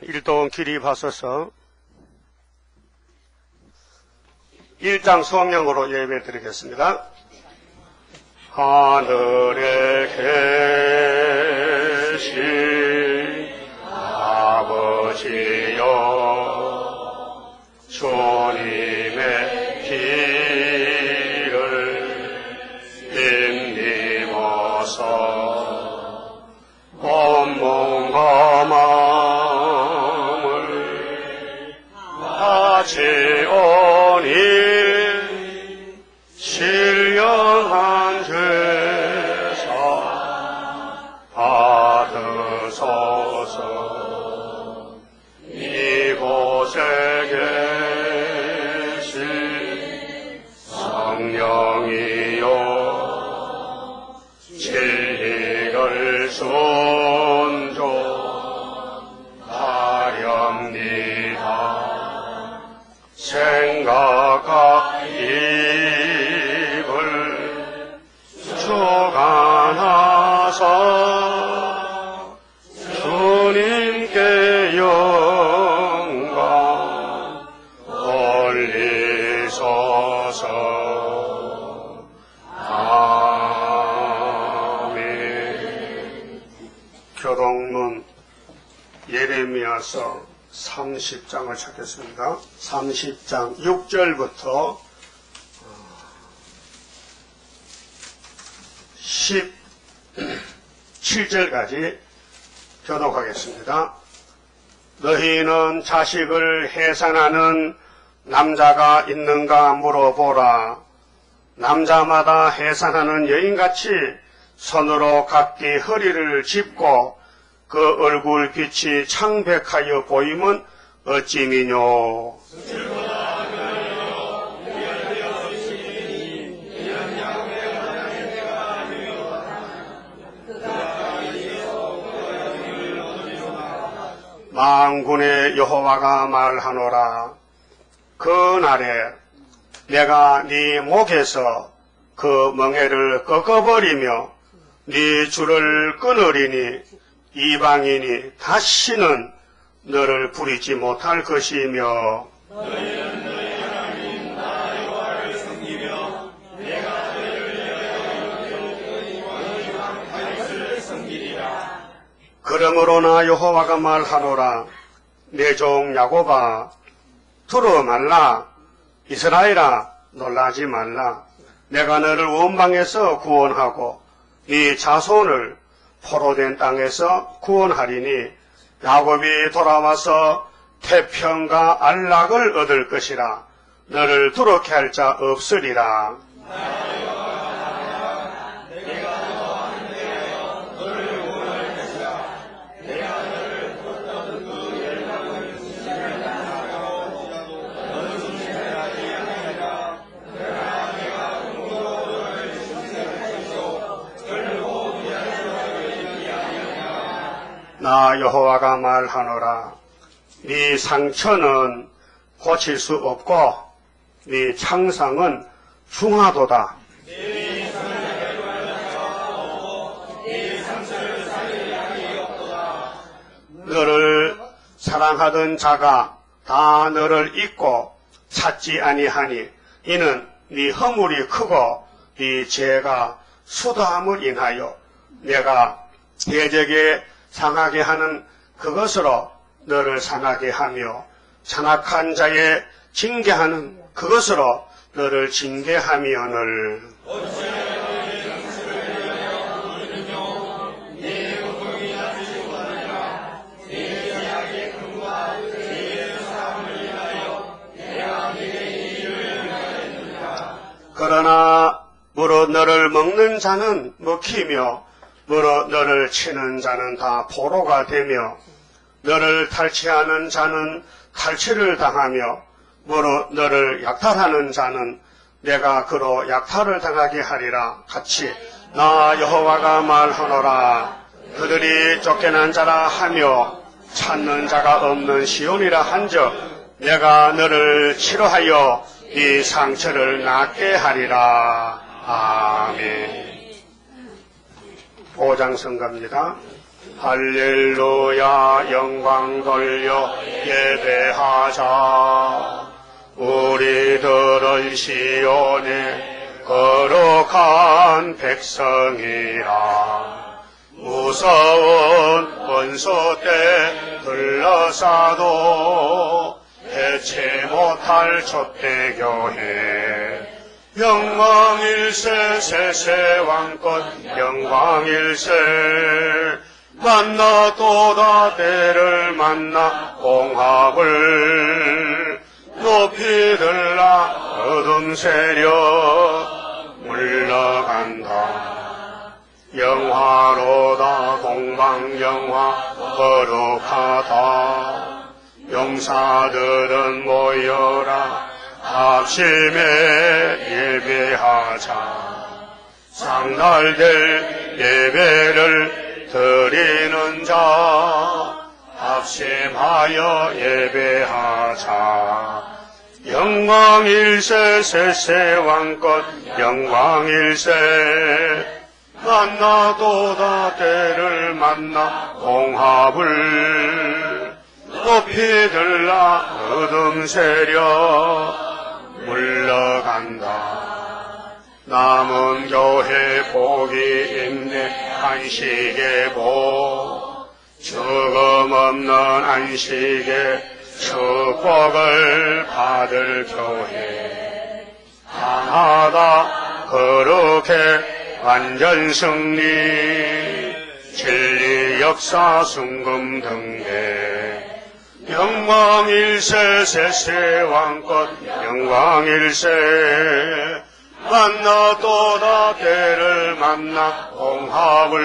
일동 기립하소서. 1장 성령으로 예배 드리겠습니다. 하늘에 계신 아버지여, 주님의 길을 힘입어서 온 몸과 마음을 바치오니 신령한 죄사 받으소서. 이곳에 계신 성령이여, 진리를 순종하렵니다. 생각과 입을 주관하사 주님께 영광 올리소서. 아멘. 교동문 예레미야서 30장을 찾겠습니다. 30장 6절부터 17절까지 교독하겠습니다. 너희는 자식을 해산하는 남자가 있는가 물어보라. 남자마다 해산하는 여인같이 손으로 각기 허리를 짚고 그 얼굴 빛이 창백하여 보이면 어찌미뇨. 만군의 여호와가 말하노라. 그 날에 내가 네 목에서 그 멍에를 꺾어버리며 네 줄을 끊으리니 이방인이 다시는 너를 부리지 못할 것이며, 너희는 너희 하나님 나 여호와를 섬기며 내가 너희를 위하여 너희 왕 다윗을 섬기리라. 그러므로 나 여호와가 말하노라. 내 종 야곱아, 두려워 말라. 이스라엘아, 놀라지 말라. 내가 너를 원방에서 구원하고 네 자손을 포로된 땅에서 구원하리니 야곱이 돌아와서 태평과 안락을 얻을 것이라. 너를 두렵게 할 자 없으리라. 나 여호와가 말하노라. 네 상처는 고칠 수 없고 네 창상은 중하도다. 너를 사랑하던 자가 다 너를 잊고 찾지 아니하니 이는 네 허물이 크고 네 죄가 수다함을 인하여 내가 대적에 상하게 하는 그것으로 너를 상하게 하며 잔악한 자에 징계하는 그것으로 너를 징계하며늘. 그러나 무릇 너를 먹는 자는 먹히며 무릇 너를 치는 자는 다 포로가 되며 너를 탈취하는 자는 탈취를 당하며 무릇 너를 약탈하는 자는 내가 그로 약탈을 당하게 하리라. 같이 나 여호와가 말하노라. 그들이 쫓겨난 자라 하며 찾는 자가 없는 시온이라 한즉 내가 너를 치료하여 네 상처를 낫게 하리라. 아멘. 5장 성가입니다. 할렐루야 영광 돌려 예배하자. 우리들은 시온의 거룩한 백성이라. 무서운 원수 때 둘러싸도 해치 못할 촛대교회. 영광일세 세세왕권 영광일세. 만나 또다 때를 만나 공합을 높이 들라. 어둠 세력 물러간다. 영화로다 동방영화 거룩하다. 용사들은 모여라 합심해 예배하자. 상달될 예배를 드리는 자 합심하여 예배하자. 영광일세 세세왕권 영광일세. 만나 또다 때를 만나 공합을 높이 들라. 어둠 세력 물러간다. 남은 교회 복이 있네 안식의 복. 죽음 없는 안식의 축복을 받을 교회. 하나다 거룩해 완전 승리. 진리 역사 순금 등대. 영광일세 세세왕권 영광일세. 만나 또다 때를 만나 공합을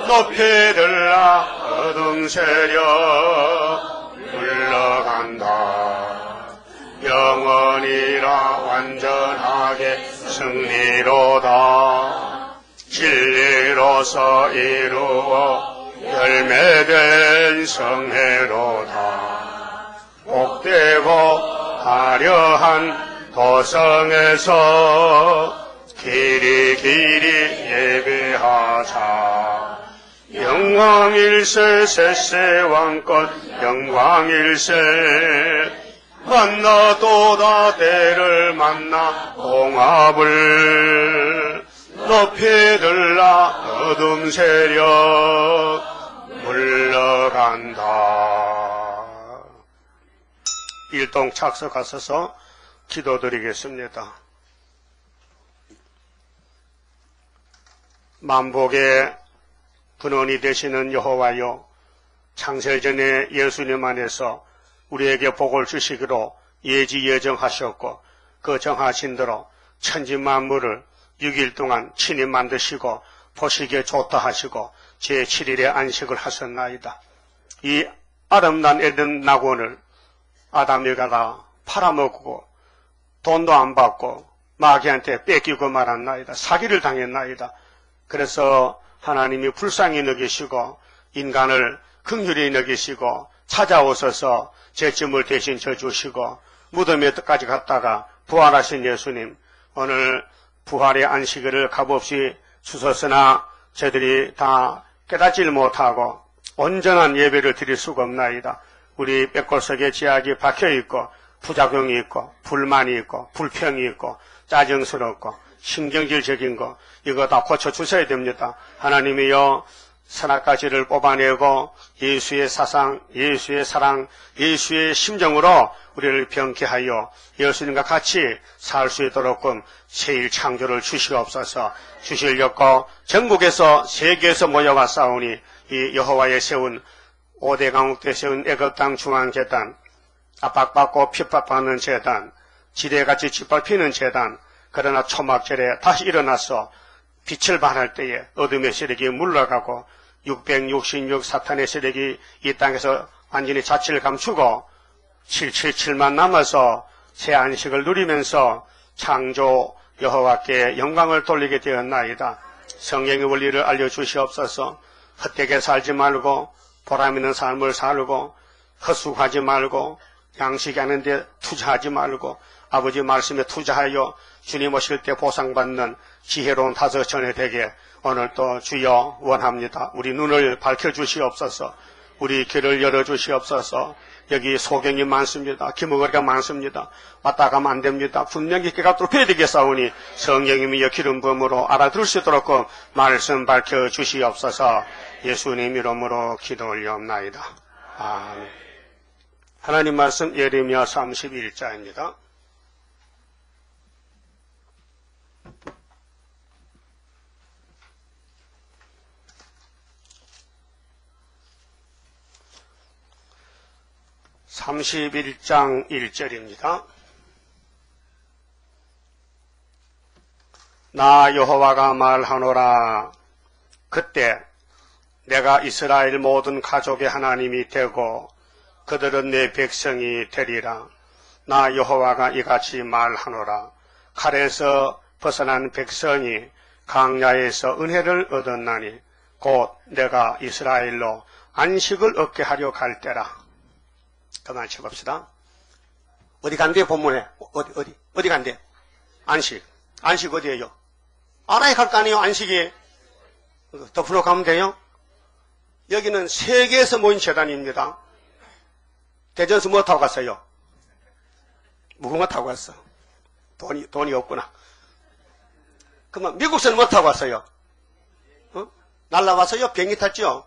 높이 들라. 어둠 세력 물러간다. 영원이라 완전하게 승리로다. 진리로서 이루어 열매된 성회로다. 복되고 화려한 도성에서 길이 예배하자. 영광일세 세세왕권 영광일세. 만나 또다 때를 만나 공합을 높이 들라. 어둠 세력 물러간다. 일동 착석하셔서 기도드리겠습니다. 만복의 근원이 되시는 여호와여, 창세전에 예수님 안에서 우리에게 복을 주시기로 예지 예정하셨고 그 정하신 대로 천지 만물을 6일 동안 친히 만드시고 보시기에 좋다 하시고 제7일에 안식을 하셨나이다. 이 아름다운 에덴 낙원을 아담이가 다 팔아먹고 돈도 안 받고 마귀한테 뺏기고 말았나이다. 사기를 당했나이다. 그래서 하나님이 불쌍히 여기시고 인간을 긍휼히 여기시고 찾아오셔서 죄짐을 대신 져주시고 무덤에까지 갔다가 부활하신 예수님, 오늘 부활의 안식일을 값없이 주셨으나 저들이 다 깨닫지를 못하고 온전한 예배를 드릴 수가 없나이다. 우리 뼈골석에 제약이 박혀있고 부작용이 있고 불만이 있고 불평이 있고 짜증스럽고 신경질적인 거 이거 다 고쳐주셔야 됩니다. 하나님이여, 선악가지를 뽑아내고 예수의 사상, 예수의 사랑, 예수의 심정으로 우리를 병케하여 예수님과 같이 살 수 있도록끔 새일 창조를 주시옵소서. 주시려고 전국에서 세계에서 모여와 싸우니 이 여호와의 세운 5대 강국 때 세운 애굽 땅 중앙재단, 압박받고 핍박받는 재단, 지뢰같이 짓밟히는 재단, 그러나 초막절에 다시 일어나서 빛을 발할 때에 어둠의 세력이 물러가고 666 사탄의 세력이 이 땅에서 완전히 자취를 감추고 777만 남아서 새 안식을 누리면서 창조 여호와께 영광을 돌리게 되었나이다. 성경의 원리를 알려주시옵소서. 헛되게 살지 말고 보람 있는 삶을 살고 헛수고하지 말고 양식이 하는데 투자하지 말고 아버지 말씀에 투자하여 주님 오실 때 보상받는 지혜로운 다섯 전에 되게 오늘 또 주여 원합니다. 우리 눈을 밝혀주시옵소서. 우리 귀를 열어주시옵소서. 여기 소경이 많습니다. 기머거리가 많습니다. 왔다 가면 안 됩니다. 분명히 귀가 뚫혀야 되겠사오니 성령님이 기름 부음으로 알아들을 수 있도록 말씀 밝혀주시옵소서. 예수님 이름으로 기도 올려옵나이다. 아멘. 하나님 말씀 예레미야 31장입니다. (31장) 1절입니다. 나 여호와가 말하노라. 그때 내가 이스라엘 모든 가족의 하나님이 되고 그들은 내 백성이 되리라. 나 여호와가 이같이 말하노라. 칼에서 벗어난 백성이 광야에서 은혜를 얻었나니 곧 내가 이스라엘로 안식을 얻게 하려 갈 때라. 그만 쳐봅시다. 어디 간대 본문에? 어디 간대? 안식. 안식 어디에요? 알아야 갈 거 아니에요, 안식이. 덮으러 가면 돼요? 여기는 세계에서 모인 재단입니다. 대전에서 뭐 타고 갔어요? 무궁화 타고 갔어. 돈이 없구나. 그러면 미국에서는 뭐 타고 갔어요? 날라와서요? 비행기 탔죠?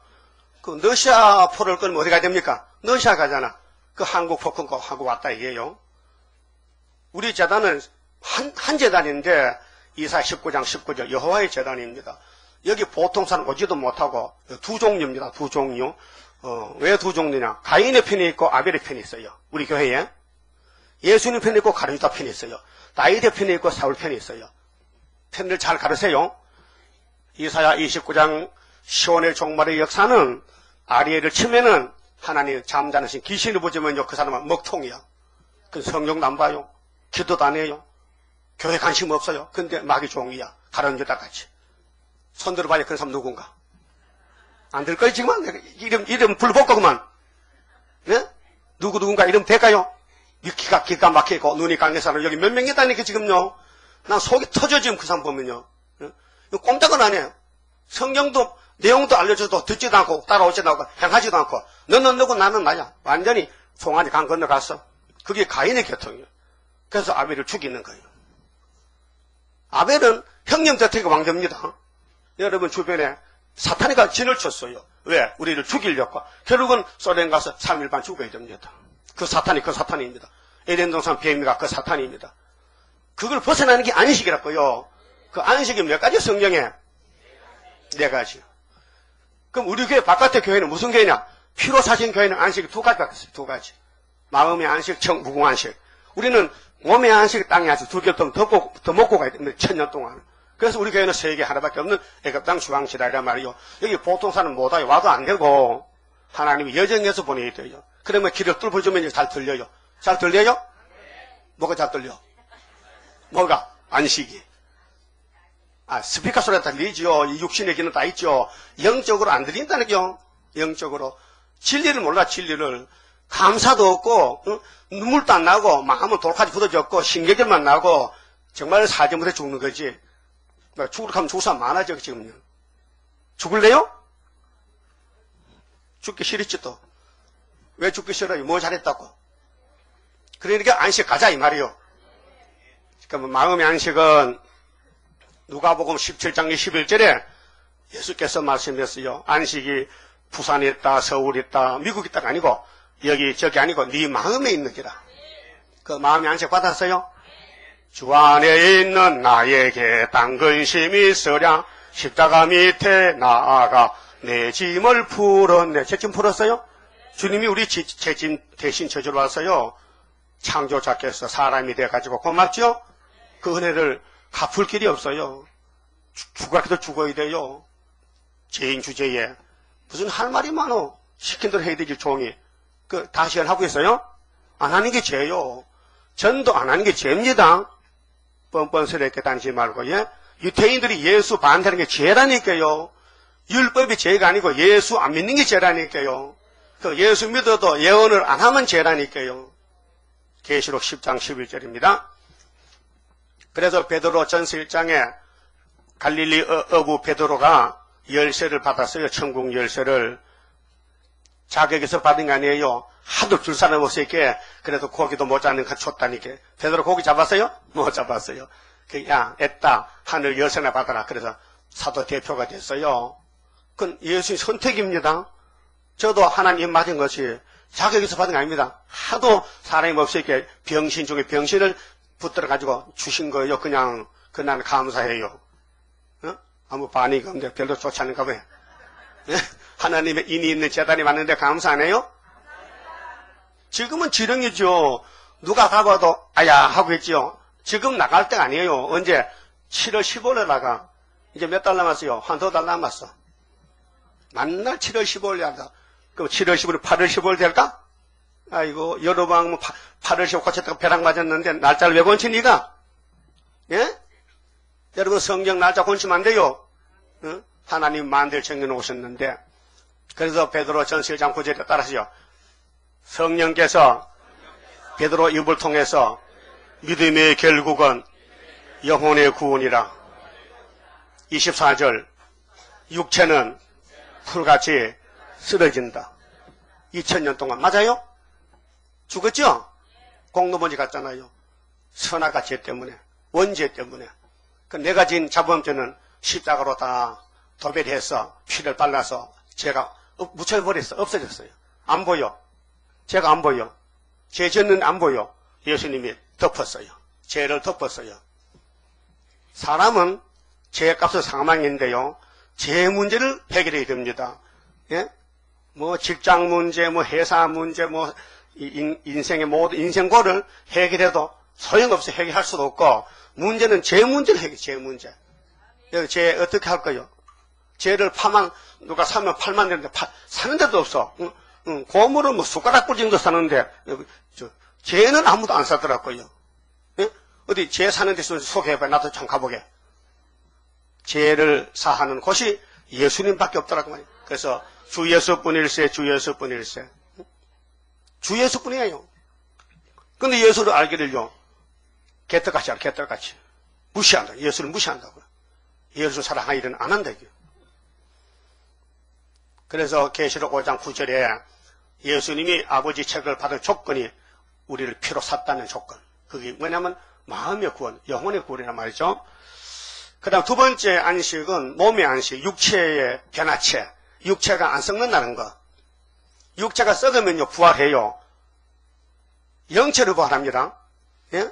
그 러시아 포를 끌면 어디 가야 됩니까? 러시아 가잖아. 그 한국 폭풍 하고 왔다 이게요. 우리 재단은 한 재단인데 이사 19장 19절 여호와의 재단입니다. 여기 보통 사람 오지도 못하고 두 종류입니다. 두 종류. 왜 두 종류냐? 가인의 편이 있고 아벨의 편이 있어요. 우리 교회에. 예수님 편이 있고 가룟유다 편이 있어요. 다윗의 편이 있고 사울 편이 있어요. 편을 잘 가르세요. 이사야 29장 시온의 종말의 역사는 아리엘을 치면은 하나님 잠자는 신 귀신을 보지만요 그 사람은 먹통이야. 그 성경도 안 봐요. 기도도 안 해요. 교회 관심 없어요. 근데 마귀 종이야. 가룟유다 같이. 손 들어봐야 그 사람 누군가. 안 들 거예요 지금은. 이름 불복고 그만. 네? 누군가 이름 될까요? 기가 막히고 눈이 강해서는 여기 몇 명 있다니까 지금요. 난 속이 터져 지금 그 사람 보면요. 이거 꼼짝은 안 해요. 성경도 내용도 알려줘도 듣지도 않고 따라오지도 않고 행하지도 않고 너는 너고 나는 나야. 완전히 송아지 강 건너갔어. 그게 가인의 계통이에요. 그래서 아벨을 죽이는 거예요. 아벨은 형님 곁에 왕자입니다. 여러분 주변에 사탄이가 진을 쳤어요. 왜? 우리를 죽이려고. 결국은 소련 가서 3일 반 죽어야 됩니다. 그 사탄입니다. 에덴 동산 뱀이가 그 사탄입니다. 그걸 벗어나는 게 안식이라고요. 그 안식이 몇 가지 성경에? 4가지. 그럼 우리 교회 바깥의 교회는 무슨 교회냐? 피로 사신 교회는 안식이 2가지밖에 없어요. 2가지. 마음의 안식, 무궁안식. 우리는 몸의 안식, 땅의 안식 2개를 더 먹고 가야 됩니다. 1000년 동안. 그래서 우리 교회는 세계 하나밖에 없는 애굽 땅 주황지대란 말이요. 여기 보통 사람 못 와요. 와도 안 되고 하나님이 여정해서 보내야 돼요. 그러면 길을 뚫어주면 잘 들려요. 잘 들려요? 뭐가 잘 들려? 뭐가? 안식이. 스피커 소리가 다 들리죠. 육신의 기는 다 있죠. 영적으로 안 들린다는겨. 영적으로. 진리를 몰라, 진리를. 감사도 없고, 눈물도 안 나고, 마음은 돌까지 굳어졌고, 신경질만 나고, 정말 사지 못해 죽는 거지. 죽으러 가면 죽을 사람 많아져, 지금요. 죽을래요? 죽기 싫었지, 또. 왜 죽기 싫어요? 뭐 잘했다고? 그러니까 안식 가자, 이 말이요. 그러면 마음의 안식은 누가복음 17장 11절에 예수께서 말씀했어요. 안식이 부산에 있다, 서울에 있다, 미국에 있다가 아니고 여기 저기 아니고 네 마음에 있는 기라. 그 마음의 안식 받았어요? 주 안에 있는 나에게 딴 근심이 있으랴 십자가 밑에 나아가 내 짐을 풀었네. 제 짐 풀었어요? 주님이 우리 제 짐 대신 져주러 왔어요. 창조자께서 사람이 돼가지고 고맙죠? 그 은혜를 갚을 길이 없어요. 죽어도 죽어야 돼요. 죄인 주제에. 무슨 할 말이 많어. 시킨 대로 해야 되지, 종이. 다 시연하고 있어요? 안 하는 게 죄요. 전도 안 하는 게 죄입니다. 뻔뻔스럽게 다니지 말고, 예? 유태인들이 예수 반대하는 게 죄라니까요. 율법이 죄가 아니고 예수 안 믿는 게 죄라니까요. 예수 믿어도 예언을 안 하면 죄라니까요. 계시록 10장 11절입니다. 그래서 베드로 전서 1장에 갈릴리 어부 베드로가 열쇠를 받았어요. 천국 열쇠를. 자격에서 받은 게 아니에요. 하도 줄 사람 없으니까 그래도 고기도 못 잡는 거 줬다니까. 베드로 고기 잡았어요? 못 잡았어요. 야, 애따 하늘 열쇠나 받아라. 그래서 사도 대표가 됐어요. 그건 예수의 선택입니다. 저도 하나님 맞은 것이 자격에서 받은 게 아닙니다. 하도 사람이 없으니까 병신 중에 병신을 붙들어가지고 주신 거예요. 그냥 나는 감사해요. 어? 아무 반응이 없는데 별로 좋지 않은가 봐요. 네? 하나님의 인이 있는 재단이 왔는데 감사 안 해요? 지금은 지령이죠. 누가 가봐도 아야 하고 있지요. 지금 나갈 때가 아니에요. 언제? 7월 15일에 나가. 이제 몇 달 남았어요? 한 두 달 남았어. 만날 7월 15일에 한다. 그럼 7월 15일, 8월 15일 될까? 아이고, 여러분, 8월 15일 고쳤다가 벼락 맞았는데, 날짜를 왜 건치니가? 예? 여러분, 성경 날짜 건치면 안 돼요. 응? 하나님 만들 정해놓으셨는데, 그래서 베드로 전서 1장 9절에 따라서요. 성령께서 베드로 입을 통해서 믿음의 결국은 영혼의 구원이라. 24절, 육체는 풀같이 쓰러진다. 2000년 동안. 맞아요? 죽었죠? 공로번지 갔잖아요. 선악과 죄 때문에, 원죄 때문에. 그 내가 지은 자범죄는 십자가로 다 도배해서 피를 발라서 제가 묻혀버렸어. 없어졌어요. 안 보여. 제가 안 보여. 죄 짓는 안 보여. 예수님이 덮었어요. 죄를 덮었어요. 사람은 죄값은 사망인데요. 죄 문제를 해결해야 됩니다. 예? 뭐 직장 문제, 뭐 회사 문제, 뭐 인생의 모든 인생고를 해결해도 소용없어. 해결할 수도 없고 문제는 죄 문제를 해결해. 죄 문제. 죄 어떻게 할 거요? 죄를 누가 사면 팔만 되는데 사는 데도 없어. 고물은 뭐 숟가락불 정도 사는데 죄는 아무도 안 사더라고요. 예? 어디 죄 사는 데 있으면 소개해봐. 나도 좀 가보게. 죄를 사하는 곳이 예수님밖에 없더라고 말이에요. 그래서 주 예수뿐일세, 주 예수뿐일세. 주 예수뿐이에요. 근데 예수를 알기를요, 개떡같이 알아, 개떡같이. 무시한다. 예수를 무시한다고요. 예수 사랑하는 일은 안 한다, 이게. 그래서 계시록 5장 9절에 예수님이 아버지 책을 받을 조건이 우리를 피로 샀다는 조건. 그게 뭐냐면 마음의 구원, 영혼의 구원이란 말이죠. 그 다음 두 번째 안식은 몸의 안식, 육체의 변화체. 육체가 안 썩는다는 거. 육체가 썩으면요, 부활해요. 영체로 부활합니다. 예?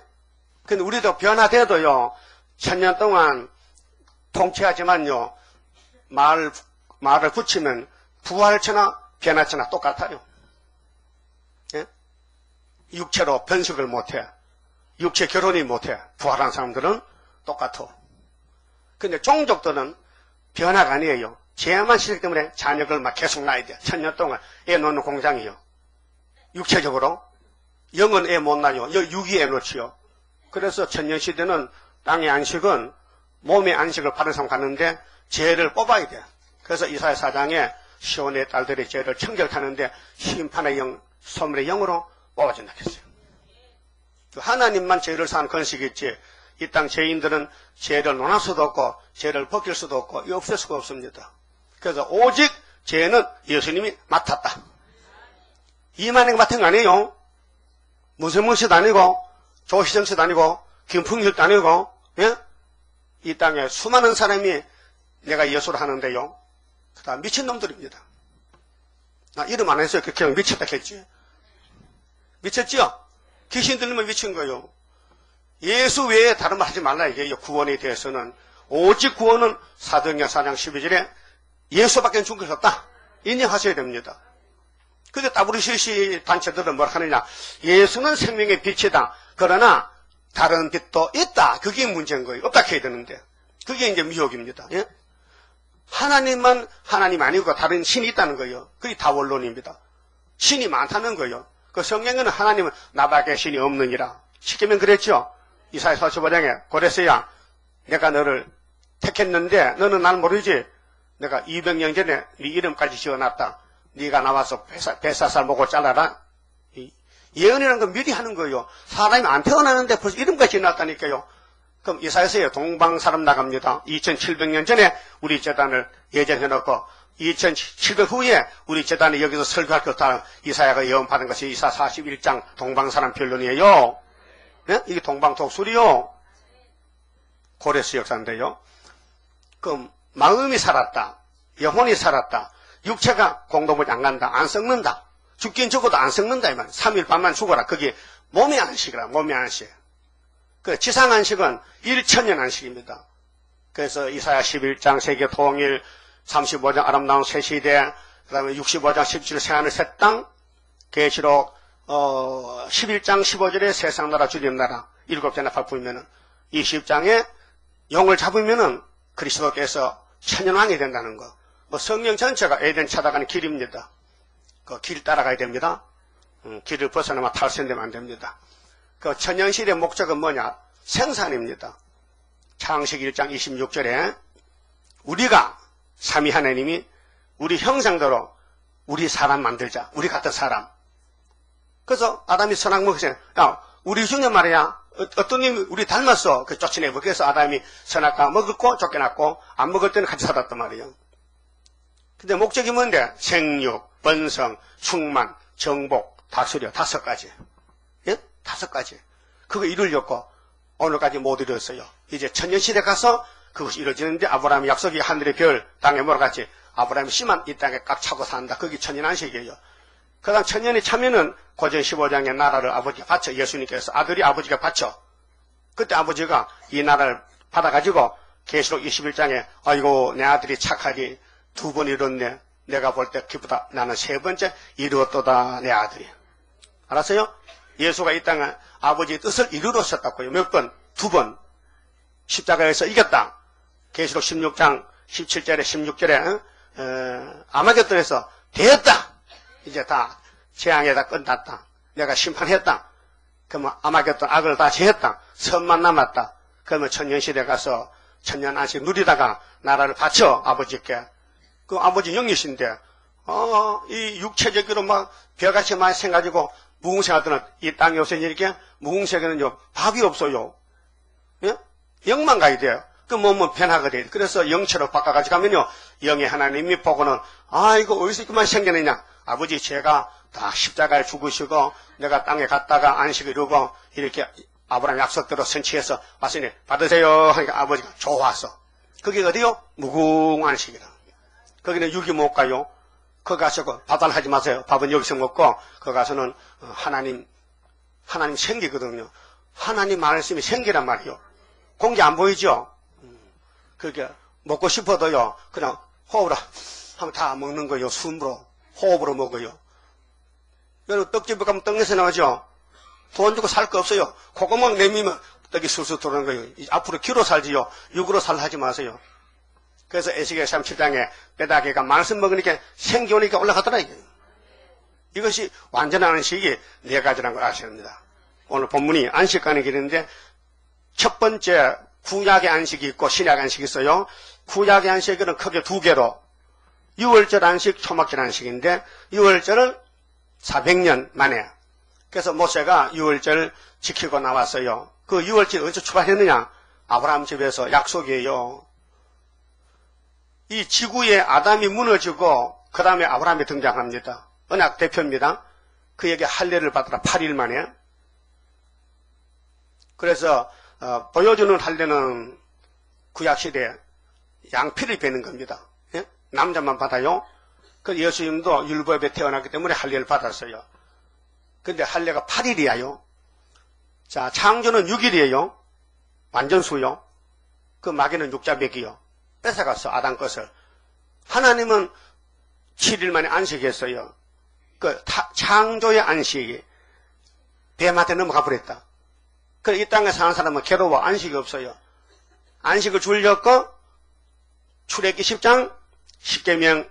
근데 우리도 변화돼도요, 1000년 동안 통치하지만요, 말을 붙이면 부활체나 변화체나 똑같아요. 예? 육체로 변식을 못해. 육체 결혼이 못해. 부활한 사람들은 똑같아. 근데 종족들은 변화가 아니에요. 죄만 시작 때문에 자녀를 막 계속 낳아야 돼. 1000년 동안 애 놓는 공장이요. 육체적으로. 영은 애 못 낳아요. 육이 애 놓지요. 그래서 천년시대는 땅의 안식은 몸의 안식을 받은 사람 갔는데 죄를 뽑아야 돼. 그래서 이사야 4장에 시온의 딸들의 죄를 청결하는데 심판의 영, 소멸의 영으로 뽑아준다 했어요. 하나님만 죄를 사는 건식이 있지 이 땅 죄인들은 죄를 논할 수도 없고 죄를 벗길 수도 없고 없앨 수가 없습니다. 그래서 오직 죄는 예수님이 맡았다. 이만희가 맡은 거 아니에요. 문세문 씨도 아니고 조시정 씨도 아니고 김풍일도 아니고 예? 이 땅에 수많은 사람이 내가 예수를 하는데요. 그 다음 미친놈들입니다. 나 이름 안 했어요. 그냥 미쳤다 했지. 미쳤지요? 귀신 들리면 미친 거예요. 예수 외에 다른 말 하지 말라 이게 구원에 대해서는. 오직 구원은 사도행전 4장 12절에 예수밖에 준 것이 없다. 인정하셔야 됩니다. 근데 WCC 단체들은 뭘 하느냐. 예수는 생명의 빛이다. 그러나 다른 빛도 있다. 그게 문제인 거예요. 없다 해야 되는데. 그게 이제 미혹입니다. 예? 하나님만 하나님 아니고 다른 신이 있다는 거예요. 그게 다원론입니다. 신이 많다는 거예요. 그 성경에는 하나님은 나밖에 신이 없느니라. 쉽게면 그랬죠. 이사야 45장에 고레스야 내가 너를 택했는데 너는 날 모르지. 내가 200년 전에 네 이름까지 지어놨다. 네가 나와서 뱃사살 먹고 잘라라. 예언이라는 건 미리 하는 거예요. 사람이 안 태어나는데 벌써 이름까지 지났다니까요. 그럼 이사야서에 동방 사람 나갑니다. 2700년 전에 우리 재단을 예정해놓고 2700 후에 우리 재단이 여기서 설교할 것 다 이사야가 예언받은 것이 이사 41장 동방 사람 변론이에요. 네? 이게 동방 독수리요. 고레스 역사인데요. 그럼 마음이 살았다. 영혼이 살았다. 육체가 공동을 안 간다. 안 썩는다. 죽긴 죽어도 안 썩는다. 이 말. 3일 반만 죽어라. 그게 몸의 안식이라. 몸의 안식. 그 지상 안식은 1000년 안식입니다. 그래서 이사야 11장 세계 통일, 35장 아름다운 새 시대, 그 다음에 65장 17 새하늘 새 땅, 계시록 11장 15절에 세상 나라 주님 나라 7개 나팔 불면은 20장에 용을 잡으면은 그리스도께서 천년왕이 된다는 거. 뭐 성령 전체가 에덴 찾아가는 길입니다. 그 길 따라가야 됩니다. 길을 벗어나면 탈선되면 안 됩니다. 그 천년실의 목적은 뭐냐? 생산입니다. 창세기 1장 26절에 우리가 삼위 하나님이 우리 형상대로 우리 사람 만들자. 우리 같은 사람. 그래서 아담이 선악 먹으세요. 야, 우리 중에 말이야. 어떤 놈이 우리 닮았어. 그 쫓아내고. 그래서 아담이 선악과 먹었고 쫓겨났고 안 먹을 때는 같이 살았단 말이에요. 근데 목적이 뭔데? 생육, 번성, 충만, 정복, 다스려. 5가지. 예? 5가지. 그거 이루려고 오늘까지 못 이뤘어요. 이제 천년시대 가서 그것이 이루어지는데 아브라함의 약속이 하늘의 별, 땅에 몰아같이 아브라함의 씨만 이 땅에 깍 차고 산다. 그게 천년안식이에요. 그 다음 천년이 차면은 고전 15장의 나라를 아버지가 바쳐. 예수님께서 아들이 아버지가 바쳐. 그때 아버지가 이 나라를 받아가지고 계시록 21장에 아이고 내 아들이 착하니 2번 이뤘네. 내가 볼 때 기쁘다. 나는 3번째 이루었도다 내 아들이. 알았어요? 예수가 이 땅에 아버지의 뜻을 이루었었다고요. 몇 번? 2번. 십자가에서 이겼다. 계시록 16장 17절에 16절에 아마겟돈에서 되었다. 이제 다 재앙에다 끝났다. 내가 심판했다. 그러면 아마겟돈 악을 다 제했다. 선만 남았다. 그러면 천년시대 가서 천년안식 누리다가 나라를 바쳐 아버지께. 그 아버지 영이신데 이 육체적으로 막 벼같이 많이 생가지고 무궁생하더는 이 땅에 없어서 이렇게 무궁생에는요 밥이 없어요. 예? 영만 가야 돼요. 그 몸은 변화거든. 그래서 영체로 바꿔가지고 가면요 영의 하나님이 보고는 이거 어디서 이렇게만 생겨내냐. 아버지 제가 다 십자가에 죽으시고 내가 땅에 갔다가 안식을 이루고 이렇게 아브라함 약속대로 선취해서 왔으니 받으세요 하니까 아버지가 좋았어. 그게 어디요? 무궁안식이라. 거기는 육이 못 가요. 거기 가서 밥을 하지 마세요. 밥은 여기서 먹고 거기 가서는 하나님 생기거든요. 하나님 말씀이 생기란 말이요. 공기 안 보이죠? 그게 먹고 싶어도요. 그냥 호흡으로 하면 다 먹는 거예요. 숨으로 호흡으로 먹어요. 여러분 떡집에 가면 떡내서 나오죠? 돈 주고 살 거 없어요. 그것만 내미면 떡이 술술 들어오는 거예요. 앞으로 기로 살지요. 육으로 살라 하지 마세요. 그래서 에스겔 37장에 빼다기가 말씀 먹으니까 생기 오니까 올라가더라. 이것이 완전한 안식이 4가지라는 걸 아셔야 합니다. 오늘 본문이 안식 가는 길인데 첫 번째 구약의 안식이 있고 신약의 안식이 있어요. 구약의 안식은 크게 2개로 6월절 안식, 초막절 안식인데 6월절은 400년 만에 그래서 모세가 6월절 지키고 나왔어요. 그 6월절 어디서 출발했느냐? 아브라함 집에서 약속이에요. 이 지구에 아담이 무너지고 그 다음에 아브라함이 등장합니다. 언약 대표입니다. 그에게 할례를 받으라 8일 만에. 그래서 보여주는 할례는 구약시대에 양피를 베는 겁니다. 예? 남자만 받아요. 그 예수님도 율법에 태어났기 때문에 할례를 받았어요. 근데 할례가 8일이에요. 자, 창조는 6일이에요. 완전수요. 그 마귀는 육자맥이요. 뺏어갔어, 아담 것을. 하나님은 7일 만에 안식했어요. 그 창조의 안식이 뱀한테 넘어가 버렸다. 그래, 이 땅에 사는 사람은 괴로워. 안식이 없어요. 안식을 주려고 출애굽기 10장 10계명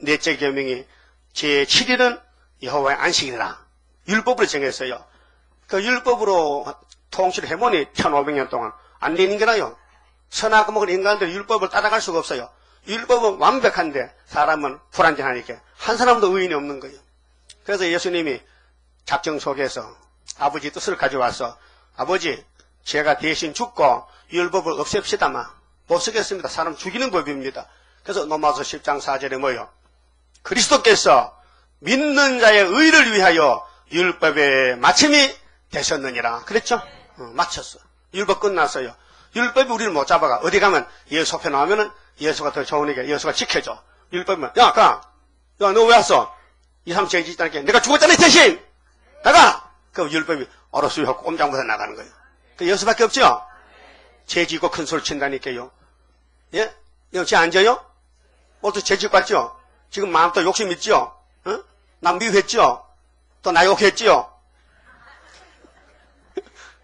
넷째 계명이 제7일은 여호와의 안식이라 율법으로 정했어요. 그 율법으로 통치를 해보니 1500년 동안 안 되는 게라요. 선하고 먹은 인간들 율법을 따라갈 수가 없어요. 율법은 완벽한데 사람은 불완전하니까 한 사람도 의인이 없는 거예요. 그래서 예수님이 작정 속에서 아버지 뜻을 가져와서 아버지 제가 대신 죽고 율법을 없앱시다마 못 쓰겠습니다. 사람 죽이는 법입니다. 그래서 로마서 10장 4절에 뭐요? 그리스도께서 믿는 자의 의를 위하여 율법의 마침이 되셨느니라. 그랬죠? 마쳤어. 율법 끝났어요. 율법이 우리를 못 잡아가. 어디 가면 예수 앞에 나오면은 예수가 더 좋으니까 예수가 지켜줘. 율법이면 야 너 왜 왔어? 이 사람 죄 짓다니까 내가 죽었다네 대신 나가. 그 율법이 얼어수유 하고 꼼장부터 나가는 거예요. 그 예수밖에 없죠? 죄 짓고 큰 소리 친다니까요. 예? 이거 죄 안 져요? 어떻게 죄 짓고 왔죠? 지금 마음 또 욕심 있죠? 응? 나 미워했죠? 또 나 욕했죠?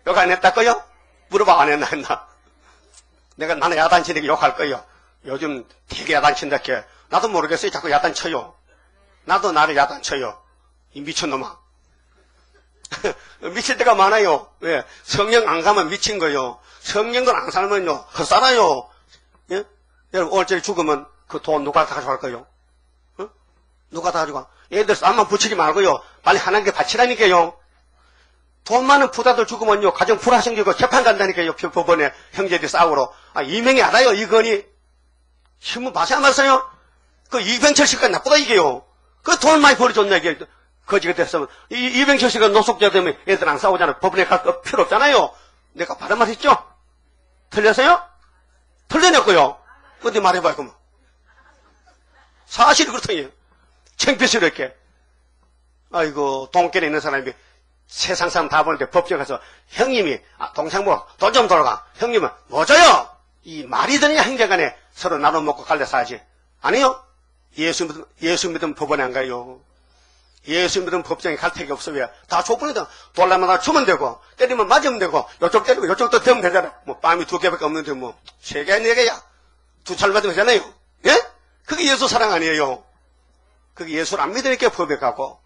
욕 안 했다고요? 물어봐 안 했나? 나는 야단치니까 욕할 거예요. 요즘 되게 야단친다 게 나도 모르겠어요. 자꾸 야단쳐요. 나도 나를 야단쳐요. 이 미친놈아. 미칠 때가 많아요. 왜? 성령 안 가면 미친 거요. 성령을 안 살면요 헛살아요. 예? 여러분 오늘저리 죽으면 그 돈 누가 다 가져갈 거요? 어? 누가 다 가져가? 애들 쌈만 붙이지 말고요. 빨리 하나님께 바치라니까요. 돈 많은 부자들 죽으면요 가정 불화생기고 재판 간다니까요. 법원에 형제들이 싸우러. 이명이 알아요 이건이. 신문 봐서 안 봤어요? 그 이병철 씨가 나쁘다 이게요. 그 돈 많이 벌어줬네 이게. 거지가 됐으면 이병철 씨가 노숙자 되면 애들 안 싸우잖아. 법원에 갈 필요 없잖아요. 내가 바른 말 했죠? 틀렸어요? 틀렸냐고요? 어디 말해봐요 그러면. 사실이 그렇다니요. 창피스럽게. 아이고 동결에 있는 사람이 세상 사람 다 보는데 법정 가서 형님이 동창부 돈 좀 돌아가. 형님은 뭐 줘요? 이 말이 되느냐 행정간에 서로 나눠 먹고 갈래 사지. 아니요. 예수 믿으면 법원에 안 가요. 예수 믿으면 법정에 갈 택이 없어요. 다 좁으니까 돌라면 다 주면 되고 때리면 맞으면 되고 요쪽 때리고 요쪽도 되면 되잖아. 뭐 뺨이 2개밖에 없는데 뭐 3개 4개야. 2찰 맞으면 되잖아요. 예? 그게 예수 사랑 아니에요. 그게 예수를 안 믿으니까 법에 가고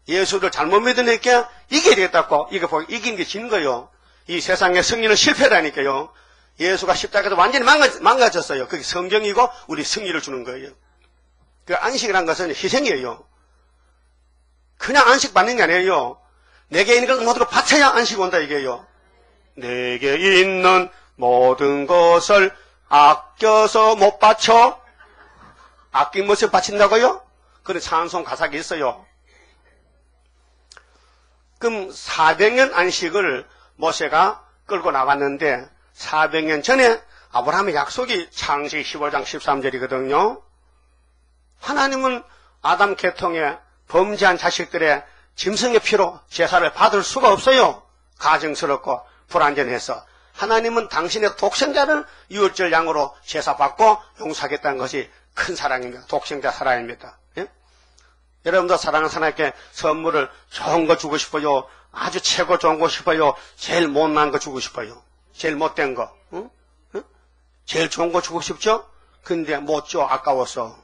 예수를 잘못 믿으니까 이겨야 되겠다고 이긴 게 지는 거예요. 이 세상의 승리는 실패라니까요. 예수가 십자가에서 완전히 망가졌어요. 그게 성경이고 우리 승리를 주는 거예요. 그 안식이라는 것은 희생이에요. 그냥 안식 받는 게 아니에요. 내게 있는 걸 모두 바쳐야 안식 온다 이게요. 내게 있는 모든 것을 아껴서 못 바쳐? 아낀 것을 바친다고요? 그런 찬송 가사가 있어요. 그럼 400년 안식을 모세가 끌고 나갔는데 400년 전에 아브라함의 약속이 창세기 15장 13절이거든요. 하나님은 아담 계통에 범죄한 자식들의 짐승의 피로 제사를 받을 수가 없어요. 가증스럽고 불완전해서. 하나님은 당신의 독생자를 유월절 양으로 제사받고 용서하겠다는 것이 큰 사랑입니다. 독생자 사랑입니다. 예? 여러분도 사랑하는 사람에게 선물을 좋은 거 주고 싶어요? 아주 최고 좋은 거 싶어요? 제일 못난 거 주고 싶어요? 제일 못된 거? 응? 응? 제일 좋은 거 주고 싶죠? 근데 못 줘. 아까워서.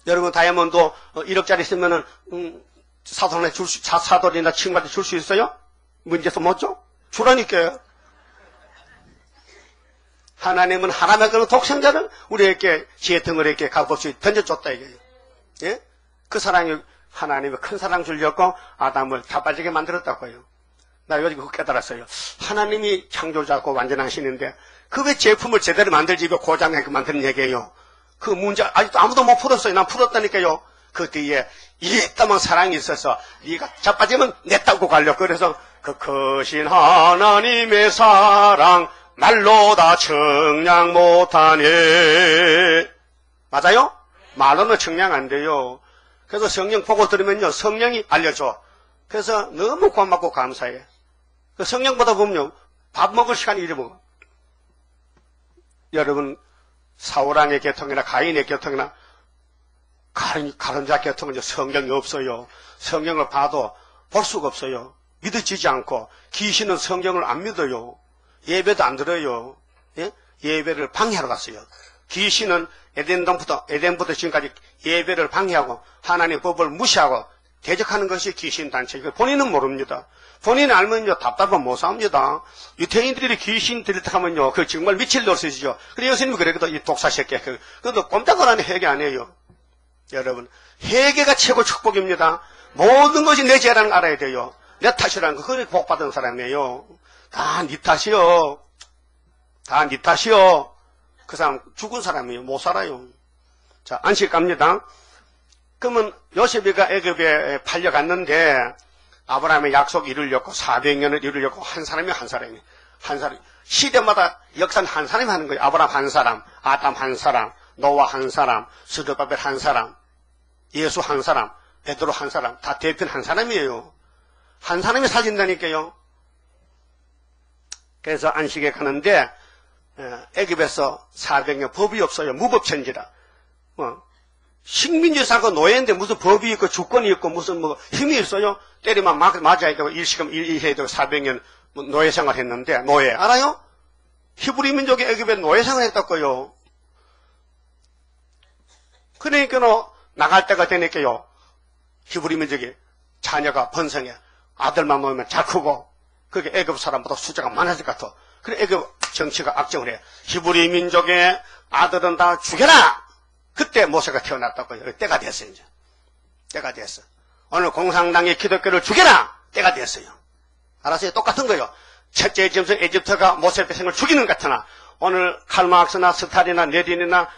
여러분 다이아몬드 1억짜리 쓰면은 사돈에 사돈이나 친구한테 줄 수 있어요? 문제서 못 줘? 주라니까요. 하나님은 하나님의 그런 독생자를 우리에게 지혜등을 이렇게 값없이 던져줬다 이거예요. 예? 그 사랑이 하나님의 큰 사랑 주려고 아담을 자빠지게 만들었다고요. 나 요즘 그거 깨달았어요. 하나님이 창조자고 완전하시는데 그 왜 제품을 제대로 만들지 왜 고장나게 만드는 얘기예요. 그 문제 아직도 아무도 못 풀었어요. 난 풀었다니까요. 그 뒤에 이따만 사랑이 있어서 네가 자빠지면 내 따고 가려고. 그래서 그 크신 하나님의 사랑 말로 다 청량 못하네. 맞아요? 말로는 청량 안 돼요. 그래서 성령 보고 들으면요 성령이 알려줘. 그래서 너무 고맙고 감사해. 그 성령보다 보면요 밥 먹을 시간이 잃어먹어. 여러분 사울왕의 계통이나 가인의 계통이나 가론자 계통은 성경이 없어요. 성경을 봐도 볼 수가 없어요. 믿어지지 않고 귀신은 성경을 안 믿어요. 예배도 안 들어요. 예? 예배를 방해하러 갔어요. 귀신은 에덴부터 지금까지 예배를 방해하고 하나님의 법을 무시하고 대적하는 것이 귀신 단체. 본인은 모릅니다. 본인이 알면요 답답하면 못 삽니다. 유태인들이 귀신 들이하면요 그 정말 미칠 노릇이죠. 그래서 예수님이 그랬거든. 이 독사 새끼. 그것도 꼼짝을 하는 얘기 아니에요. 여러분 회개가 최고 축복입니다. 모든 것이 내 죄라는 걸 알아야 돼요. 내 탓이라는 거, 그게 복받은 사람이에요. 다 네 탓이요. 다 네 탓이요. 그 사람 죽은 사람이에요. 못 살아요. 자, 안식 갑니다. 그러면 요셉이가 애굽에 팔려갔는데 아브라함의 약속 이루려고 400년을 이루려고 한 사람이 한 사람. 시대마다 역사는 한 사람이 하는 거예요. 아브라함 한 사람, 아담 한 사람, 노아 한 사람, 스르바벨 한 사람, 예수 한 사람, 베드로 한 사람, 다 대표는 한 사람이에요. 한 사람이 살린다니까요. 그래서 안식에 가는데 애굽에서 400년 법이 없어요. 무법천지라. 식민지 사고 노예인데 무슨 법이 있고 주권이 있고 무슨 뭐 힘이 있어요? 때리면 맞아야 되고 일시금 일해야 되고 400년 노예 생활 했는데 노예 알아요? 히브리 민족이 애굽에 노예 생활 했다고요. 그러니까 나갈 때가 되니까요. 히브리 민족이 자녀가 번성해 아들만 놓으면 잘 크고 그게 애굽 사람보다 숫자가 많아질 것 같아. 그래 애굽 정치가 악정을 해. 히브리 민족의 아들은 다 죽여라. 그때 모세가 태어났다고요. 때가 됐어요. 이제 때가 됐어. 오늘 공산당의 기독교를 죽여라. 때가 됐어요. 알았어요? 똑같은 거예요. 첫째 점수 에집트가 모세 백성을 죽이는 것 같으나 오늘 칼마크스나 스탈린이나 레닌이나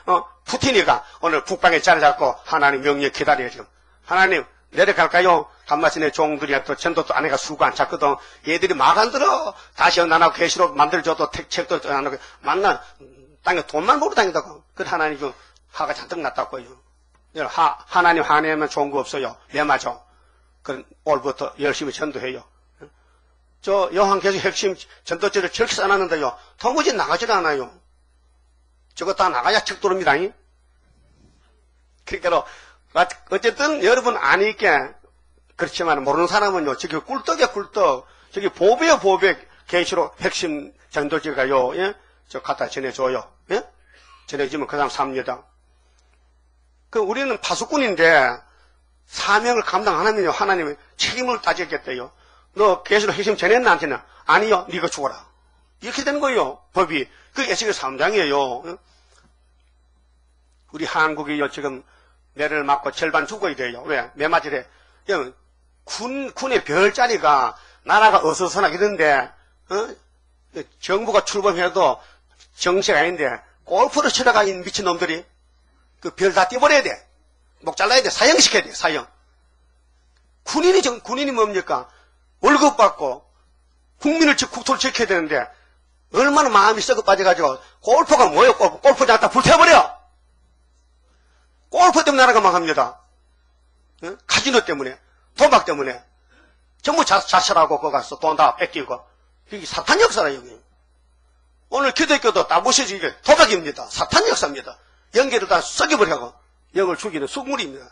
푸틴이가 오늘 국방에 자리 잡고 하나님 명령 기다려요. 지금 하나님 내려갈까요? 한마디내 종들이 또 전도도 아내가 수고 안 찼거든. 얘들이 말 안 들어. 다시 나하고 계시록 만들어줘도 책도 안 하고 만나 땅에 돈만 모르 다닌다고. 그 하나님 좀 화가 잔뜩 났다고요. 하나님 화내면 좋은 거 없어요. 내 맞아. 그 올부터 열심히 전도해요. 저 요한계시 핵심 전도지를 저렇게 써놨는데요. 도무지 나가질 않아요. 저거 다 나가야 척도릅니다. 그러니까 어쨌든 여러분 아니께 그렇지만 모르는 사람은요. 저기 꿀떡이야 꿀떡. 저기 보배야 보배. 계시록 핵심 전도지가요. 예? 저 갖다 전해줘요. 예? 전해주면 그 사람 삽니다. 그 우리는 파수꾼인데 사명을 감당 안 하면요. 하나님이 책임을 따지겠대요. 너 계시록 핵심 전했나 한테는 아니요. 네가 죽어라. 이렇게 되는 거예요. 법이. 그게 에스겔 3장이에요. 우리 한국이요. 지금 매를 맞고 절반 죽어야 돼요. 왜? 매 맞으래. 군의 별자리가 나라가 어수선하게 되는데 정부가 출범해도 정치가 아닌데 골프를 치러 가 있는 미친놈들이 그 별 다 떼버려야 돼. 목 잘라야 돼. 사형시켜야 돼. 사형. 군인이 뭡니까? 월급 받고 국민을 국토를 지켜야 되는데 얼마나 마음이 썩어 빠져가지고 골프가 뭐예요? 골프장 다 불태워버려. 골프 때문에 나라가 망합니다. 카지노 때문에 도박 때문에 전부 자살하고 거기 가서 돈 다 뺏기고 이게 사탄 역사라 여기. 오늘 기독교도 다 무시지 이게 도박입니다. 사탄 역사입니다. 영계를 다 썩여버리고 영을 죽이는 숙물입니다.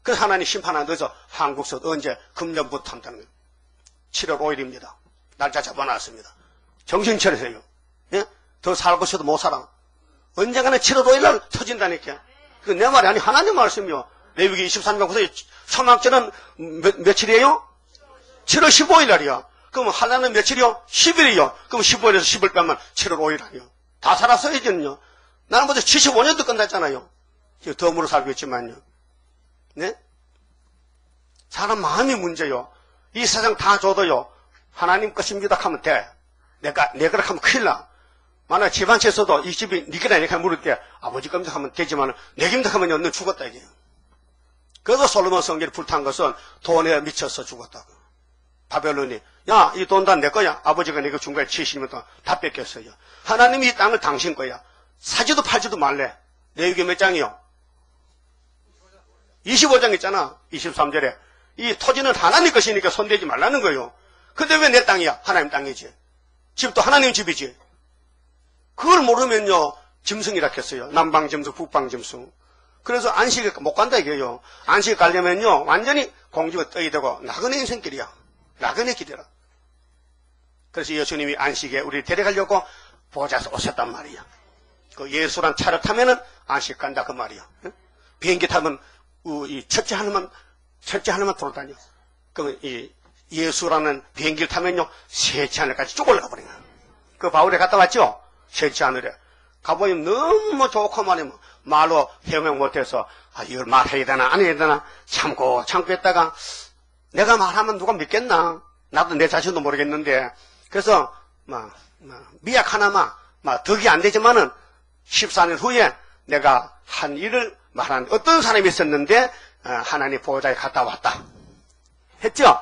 그래서 하나님 심판 안 돼서 한국서 언제 금년부터 한다는 거예요. 7월 5일입니다. 날짜 잡아놨습니다. 정신 차리세요. 예? 더 살고 싶어도 못 살아. 언젠가는 7월 5일 날 터진다니까. 그 내 말이 아니 하나님 말씀이요. 레위기 23장 9절 초막절은 며칠이에요? 7월 15일 날이야. 그럼 한라는 며칠이요? 10일이요. 그럼 15일에서 10일 빼면 7월 5일 아니요. 다 살았어야지는요. 나는 벌써 75년도 끝났잖아요. 지금 덤으로 살고 있지만요. 네? 사람 마음이 문제요. 이 세상 다 줘도요. 하나님 것입니다 하면 돼. 내가 하면 큰일 나. 만약 집안채에서도 이 집이 네 거다 이렇게 물을 때 아버지 겁니다 하면 되지만 내 겁니다 하면요. 너 죽었다 이게. 그래서 솔로몬 성전이 불탄 것은 돈에 미쳐서 죽었다고. 바벨론이 야, 이 돈 다 내 거야. 아버지가 내가 준 거야. 70년 동안 다 뺏겼어요. 하나님이 이 땅을 당신 거야. 사지도 팔지도 말래. 레위기 몇 장이요? 25장 있잖아. 23절에. 이 토지는 하나님 것이니까 손대지 말라는 거예요. 근데 왜 내 땅이야? 하나님 땅이지. 집도 하나님 집이지. 그걸 모르면요. 짐승이라 했어요. 남방짐승, 북방짐승. 그래서 안식에 못 간다 이게요. 안식 가려면요. 완전히 공중에 떠야 되고 나그네 인생길이야. 나그네 길이라. 그래서 예수님이 안식에 우리를 데려가려고 보좌에서 오셨단 말이야. 그 예수란 차를 타면은 안식 간다 그 말이야. 비행기 타면 이 첫째 하나만 돌아다녀. 그러면 이 예수라는 비행기를 타면요. 셋째 하늘까지 쭉 올라가 버린 거야. 그 바울에 갔다 왔죠? 셋째 하늘에. 가보니 너무 좋고 말이면 말로 해명 못해서 이걸 말해야 되나 안 해야 되나 참고 했다가 내가 말하면 누가 믿겠나? 나도 내 자신도 모르겠는데 그래서 미약 하나만 덕이 안 되지만은 14년 후에 내가 한 일을 말한 어떤 사람이 있었는데 하나님 보호자에 갔다 왔다 했죠?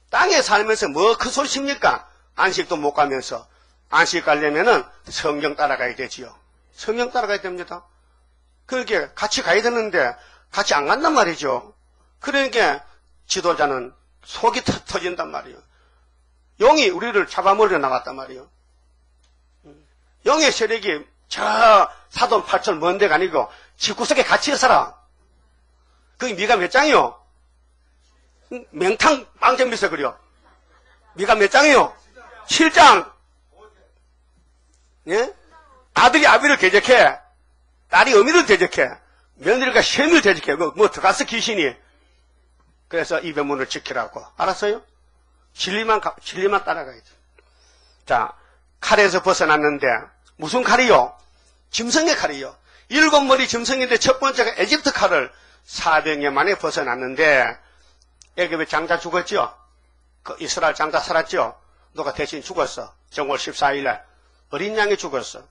땅에 살면서 뭐 그 소리십니까? 안식도 못 가면서 안식 가려면은 성경 따라가야 되지요. 성경 따라가야 됩니다. 그렇게 같이 가야 되는데 같이 안 간단 말이죠. 그러니까 지도자는 속이 터진단 말이에요. 영이 우리를 잡아먹으려 나갔단 말이에요. 영의 세력이 저 사돈 팔천 먼 데가 아니고 집구석에 같이 살아. 그게 미가 몇 장이요? 맹탕 빵점 비서 그려. 미가 몇 장이요? 7장. 예? 아들이 아비를 대적해. 딸이 어미를 대적해. 며느리가 셈을 대적해. 뭐 들어가서 귀신이. 그래서 입의 지키라고. 알았어요? 진리만 따라가야죠. 자, 칼에서 벗어났는데 무슨 칼이요? 짐승의 칼이요. 7머리 짐승인데 첫 번째가 에집트 칼을 400년 만에 벗어났는데 애굽의 장자 죽었죠? 그 이스라엘 장자 살았죠? 누가 대신 죽었어. 정월 14일날 어린 양이 죽었어.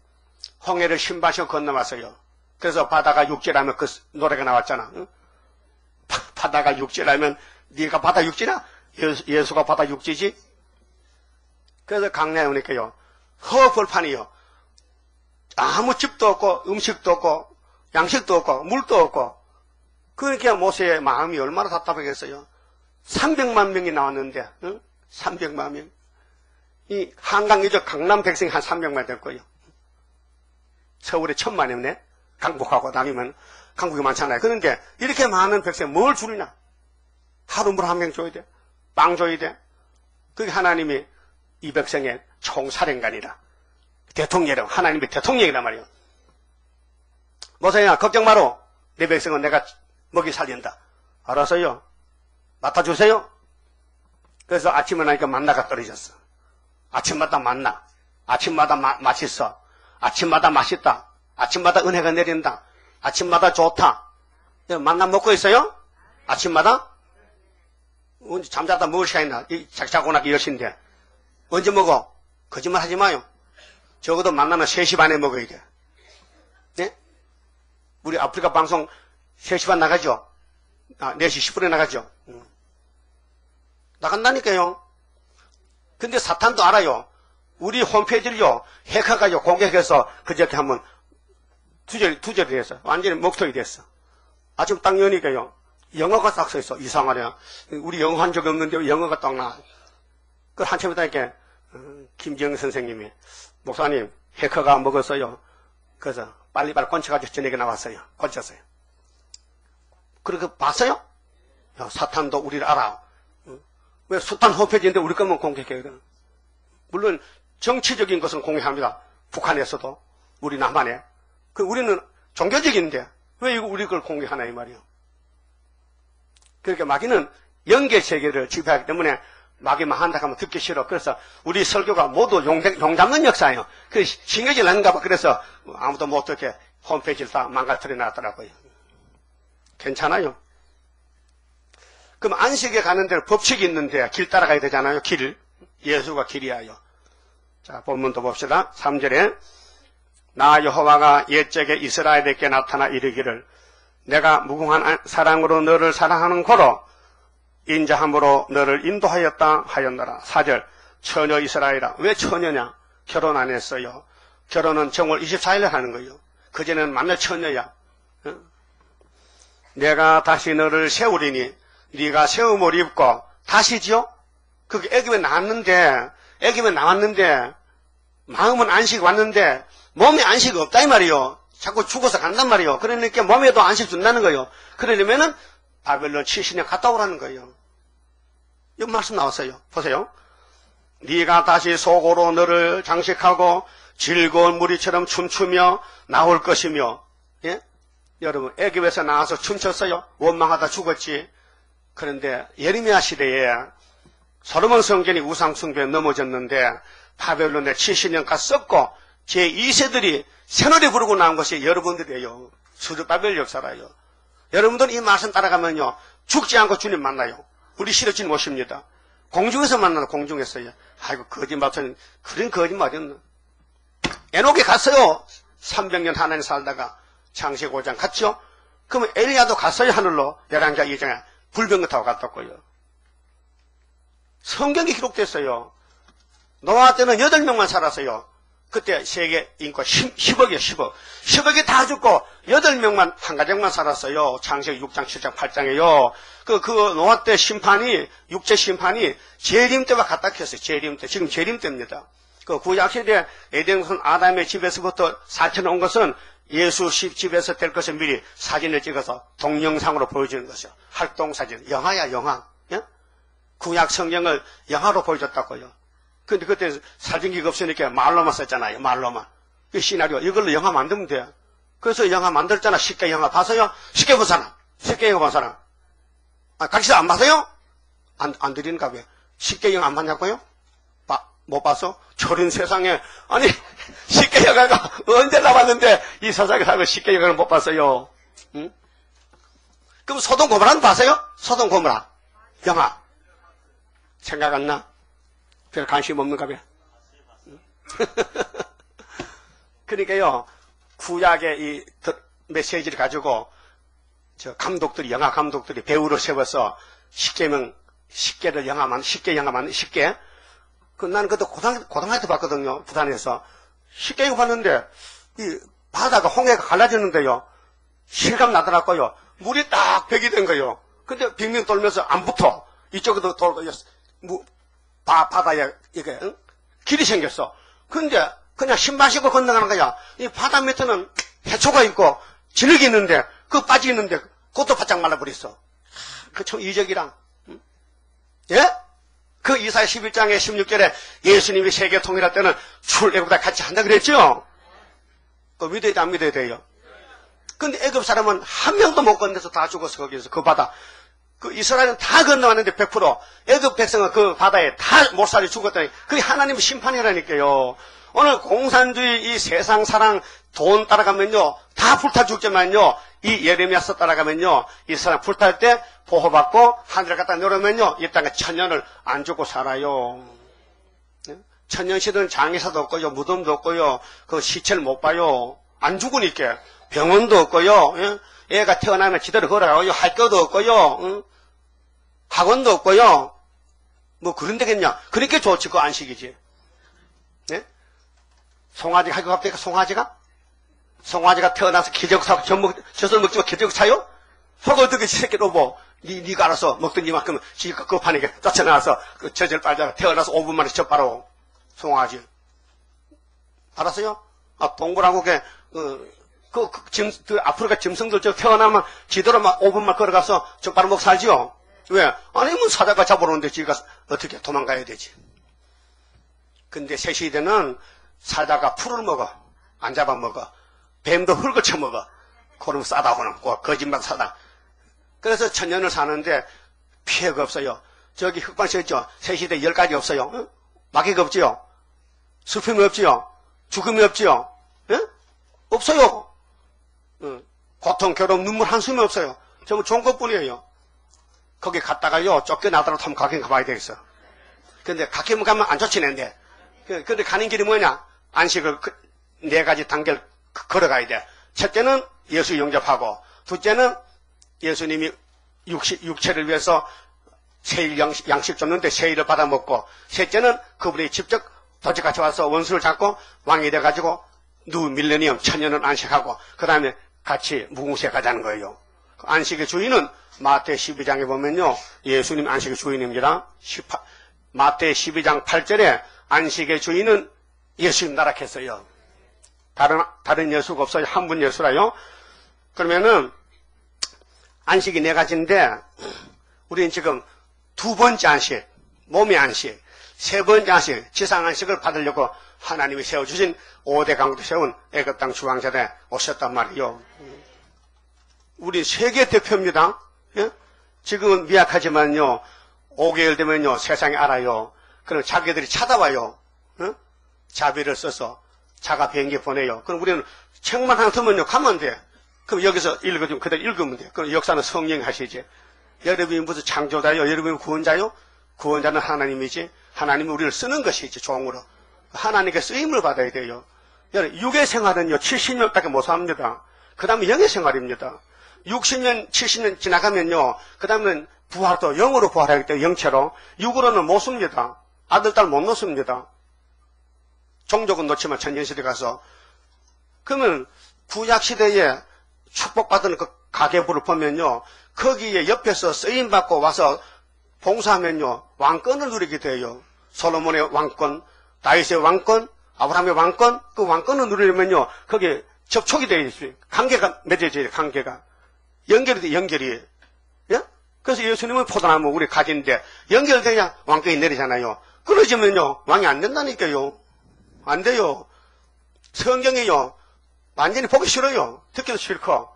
홍해를 신바시고 건너왔어요. 그래서 바다가 육지라면 그 노래가 나왔잖아. 응? 바다가 육지라면 네가 바다 육지나? 예수가 바다 육지지? 그래서 강야에 오니까요. 허벌판이요. 아무 집도 없고 음식도 없고 양식도 없고 물도 없고 그러니까 모세의 마음이 얼마나 답답하겠어요. 300만 명이 나왔는데 300만 명. 이 한강이죠. 강남 백성이 한 300만 될 거예요. 서울에 1000만이네. 강북하고 다니면 강북이 많잖아요. 그런데 이렇게 많은 백성이 뭘 줄이나? 하루 물 한 명 줘야 돼. 빵 줘야 돼. 그게 하나님이 이 백성의 총사령관이라. 대통령이라. 하나님의 대통령이란 말이에요. 모세야 걱정 마라. 내 백성은 내가 먹이 살린다. 알았어요. 맡아주세요. 그래서 아침에 나니까 만나가 떨어졌어. 아침마다 만나. 아침마다 맛있어. 아침마다 맛있다. 아침마다 은혜가 내린다. 아침마다 좋다. 만나 먹고 있어요? 아침마다? 언제 잠자다 먹을 시간이나 자고 나기 10시인데 언제 먹어? 거짓말 하지 마요. 적어도 만나면 3시 반에 먹어야 돼. 네? 우리 아프리카 방송 3시 반 나가죠? 4시 10분에 나가죠? 나간다니까요. 근데 사탄도 알아요. 우리 홈페이지를요, 해커가요, 공격해서 그저께 한번 두절이 됐어. 완전히 목통이 됐어. 아침 딱 여니까요, 영어가 딱 써있어. 이상하냐. 우리 영어 한 적이 없는데 영어가 딱 나와. 그 한참 있다니까, 김지영 선생님이, 목사님, 해커가 먹었어요. 그래서 빨리빨리 꼰쳐가지고 저녁에 나왔어요. 꼰쳤어요. 그렇게 봤어요? 야, 사탄도 우리를 알아. 왜 수탄 홈페이지인데 우리 것만 공격해야 돼? 물론 정치적인 것은 공개합니다. 북한에서도 우리 남한에. 우리는 종교적인데 왜 이거 우리 걸 공개하나 이 말이에요. 그러니까 마귀는 영계세계를 지배하기 때문에 마귀만 한다 하면 듣기 싫어. 그래서 우리 설교가 모두 용 잡는 역사예요. 그 신경질 나는가 봐. 그래서 아무도 못 듣게 홈페이지를 다 망가뜨려 놨더라고요. 괜찮아요. 그럼 안식에 가는 데는 법칙이 있는데 길 따라가야 되잖아요. 길. 예수가 길이야요. 자, 본문도 봅시다. 3절에 나 여호와가 옛적에 이스라엘에게 나타나 이르기를 내가 무궁한 사랑으로 너를 사랑하는 고로 인자함으로 너를 인도하였다 하였노라. 4절 처녀 이스라엘아. 왜 처녀냐? 결혼 안 했어요. 결혼은 정월 24일에 하는 거예요. 그전에는 만날 처녀야. 내가 다시 너를 세우리니 네가 세움을 입고 다시지요? 그게 애기에 나왔는데 마음은 안식 왔는데 몸에 안식이 없다 이 말이요. 자꾸 죽어서 간단 말이요. 그러니까 몸에도 안식 준다는 거예요. 그러려면은 바벨론 70년 갔다 오라는 거예요. 이 말씀 나왔어요. 보세요. 네가 다시 속으로 너를 장식하고 즐거운 무리처럼 춤추며 나올 것이며. 예? 여러분 애굽에서 나와서 춤췄어요. 원망하다 죽었지. 그런데 예레미야 시대에 솔로몬 성전이 우상 숭배에 넘어졌는데 바벨론에 70년간 썩고 제2세들이 새노래 부르고 나온 것이 여러분들이에요. 수르바벨 역사라요. 여러분들 이 말씀 따라가면요, 죽지 않고 주님 만나요. 우리 시로 주님 오십니다. 공중에서 만나요, 공중에서요. 아이고, 거짓말은, 그런 거짓말이었나. 에녹이 갔어요. 300년 하나님 살다가 창세기 5장 갔죠? 그러면 엘리야도 갔어요, 하늘로. 11장 2장에 불병거 타고 갔다고요. 성경이 기록됐어요. 노아 때는 8명만 살았어요. 그때 세계 인구 10억이요, 10억. 10억이 다 죽고 8명만, 한 가정만 살았어요. 창세기 6장, 7장, 8장에요. 그 노아 때 심판이, 육체 심판이 재림 때와 같다 했어요. 재림 때. 지금 재림 때입니다. 그 구약시대 에덴선 아담의 집에서부터 사천 온 것은 예수 집에서 될 것을 미리 사진을 찍어서 동영상으로 보여주는 것이요. 활동사진. 영화야, 영화. 예? 구약 성경을 영화로 보여줬다고요. 근데 그때 사진기가 없으니까 말로만 썼잖아요. 말로만. 그 시나리오. 이걸로 영화 만들면 돼요. 그래서 영화 만들잖아. 쉽게 영화 봐서요. 쉽게 본 사람. 쉽게 영화 본 사람. 아, 각시서 안 봐서요? 안 드리는가 왜? 쉽게 영화 안 봤냐고요? 못 봐서? 저런 세상에. 아니, 쉽게 영화가 언제 나왔는데 이 세상에 살고 쉽게 영화를 못 봤어요. 응? 그럼 소돔 고모라는 봤어요? 소돔 고모라. 영화. 생각 안 나? 별 관심 없는가 봐요. 그러니까요, 구약의 이 메시지를 가지고, 감독들이, 영화 감독들이 배우를 세워서 쉽게를 쉽게 영화 만든, 쉽게. 나는 그때 고등학교 때 봤거든요, 부산에서. 쉽게 이거 봤는데, 이 바다가 홍해가 갈라지는데요, 실감 나더라고요. 물이 딱 벽이 된 거예요. 근데 빙빙 돌면서 안 붙어. 이쪽에도 돌고, 바다에, 이게, 응? 길이 생겼어. 근데, 그냥 신발 신고 건너가는 거야. 이 바다 밑에는 해초가 있고, 진흙이 있는데, 그거 빠지는데, 그것도 바짝 말라버렸어. 그 참 이적이랑, 응? 예? 그 이사야 11장에 16절에 예수님이 세계 통일할 때는 출애굽과 같이 한다 그랬죠? 그거 믿어야 돼, 안 믿어야 돼요? 근데 애굽 사람은 한 명도 못 건너서 다 죽었어, 거기서. 그 바다. 그 이스라엘은 다 건너왔는데 100% 애굽 백성은 그 바다에 다 못살이 죽었다니. 그게 하나님의 심판이라니까요. 오늘 공산주의 이 세상 사랑 돈 따라가면요 다 불타 죽지만요 이 예레미야서 따라가면요 이 사람 불탈 때 보호받고 하늘을 갖다 내려오면요 이 땅에 천년을 안 죽고 살아요. 천년시대는 장의사도 없고요 무덤도 없고요 그 시체를 못 봐요. 안 죽으니까 병원도 없고요. 애가 태어나면 지대로 걸어가고요 할 것도 없고요 학원도 없고요 뭐 그런 데겠냐. 그러니까 좋지 그 안식이지. 예? 송아지가 할것 같으니까 송아지가 태어나서 기저귀 사고 젖을 먹지만 기저귀 사요? 그거 어떻게 새끼로 뭐 니가 알아서 먹든지만큼 지가 급하니까 쫓아나와서 그 젖을 빨다가 태어나서 5분 만에 젖 바로 송아지 알았어요? 아 동물왕국에 아프리카 짐승들 저 태어나면 지대로 막 5분만 걸어가서 젖 바로 먹고 살지요? 왜? 아니면 사자가 잡아오는데 지가 어떻게 도망가야 되지? 근데 새 시대는 사자가 풀을 먹어. 안 잡아먹어. 뱀도 흙을 쳐먹어. 그럼 싸다 보는 거짓말 사다. 그래서 천년을 사는데 피해가 없어요. 저기 흑방 써있죠. 새 시대 10가지 없어요. 응? 마귀가 없지요. 슬픔이 없지요. 죽음이 없지요. 응? 없어요. 응. 고통, 괴로움, 눈물 한숨이 없어요. 전부 좋은 것뿐이에요. 거기 갔다가요 쫓겨나더라도 한번 가긴 가봐야 되겠어. 근데 가기만 가면 안 좋지 낸데. 근데 가는 길이 뭐냐? 안식을 4가지 단계를 걸어가야 돼. 첫째는 예수 영접하고, 둘째는 예수님이 육체를 위해서 세일 양식 줬는데 세일을 받아먹고, 셋째는 그분이 직접 도적같이 와서 원수를 잡고 왕이 돼가지고 밀레니엄 천년을 안식하고, 그 다음에 같이 무궁수에 가자는 거예요. 안식의 주인은 마태 12장에 보면요 예수님 안식의 주인입니다. 마태 12장 8절에 안식의 주인은 예수님 나락했어요. 다른 예수가 없어요. 한 분 예수라요. 그러면은 안식이 4가지인데 우리는 지금 2번째 안식, 몸의 안식, 3번째 안식, 지상 안식을 받으려고 하나님이 세워주신 5대 강도 세운 애굽 땅 주왕자대 오셨단 말이요. 우리 세계 대표입니다. 예? 지금은 미약하지만요 5개월 되면요 세상이 알아요. 그럼 자기들이 찾아와요. 자비를 써서 자가 비행기 보내요. 그럼 우리는 책만 하나 들면요 가면 돼. 그럼 여기서 읽어주면 그대로 읽으면 돼요. 그럼 역사는 성령이 하시지. 여러분이 무슨 창조자요? 여러분이 구원자요? 구원자는 하나님이지. 하나님이 우리를 쓰는 것이지, 종으로. 하나님께 쓰임을 받아야 돼요. 육의 생활은요, 70년밖에 못 삽니다. 그 다음에 영의 생활입니다. 60년, 70년 지나가면요, 그 다음엔 부활도 영으로 부활하기 때문에 영체로. 육으로는 못 씁니다. 아들, 딸 못 놓습니다. 종족은 놓지만 천년시대 가서. 그러면 구약시대에 축복받은 그 가계부를 보면요, 거기에 옆에서 쓰임받고 와서 봉사하면요, 왕권을 누리게 돼요. 솔로몬의 왕권, 다윗의 왕권, 아브라함의 왕권, 그 왕권을 누리려면요, 거기에 접촉이 되어 있어요. 관계가 맺어져요, 관계가. 연결이 돼, 연결이. 예? 그래서 예수님은 포도나무 우리 가지인데, 연결돼야 왕권이 내리잖아요. 끊어지면요, 왕이 안 된다니까요. 안 돼요. 성경이요, 완전히 보기 싫어요. 듣기도 싫고.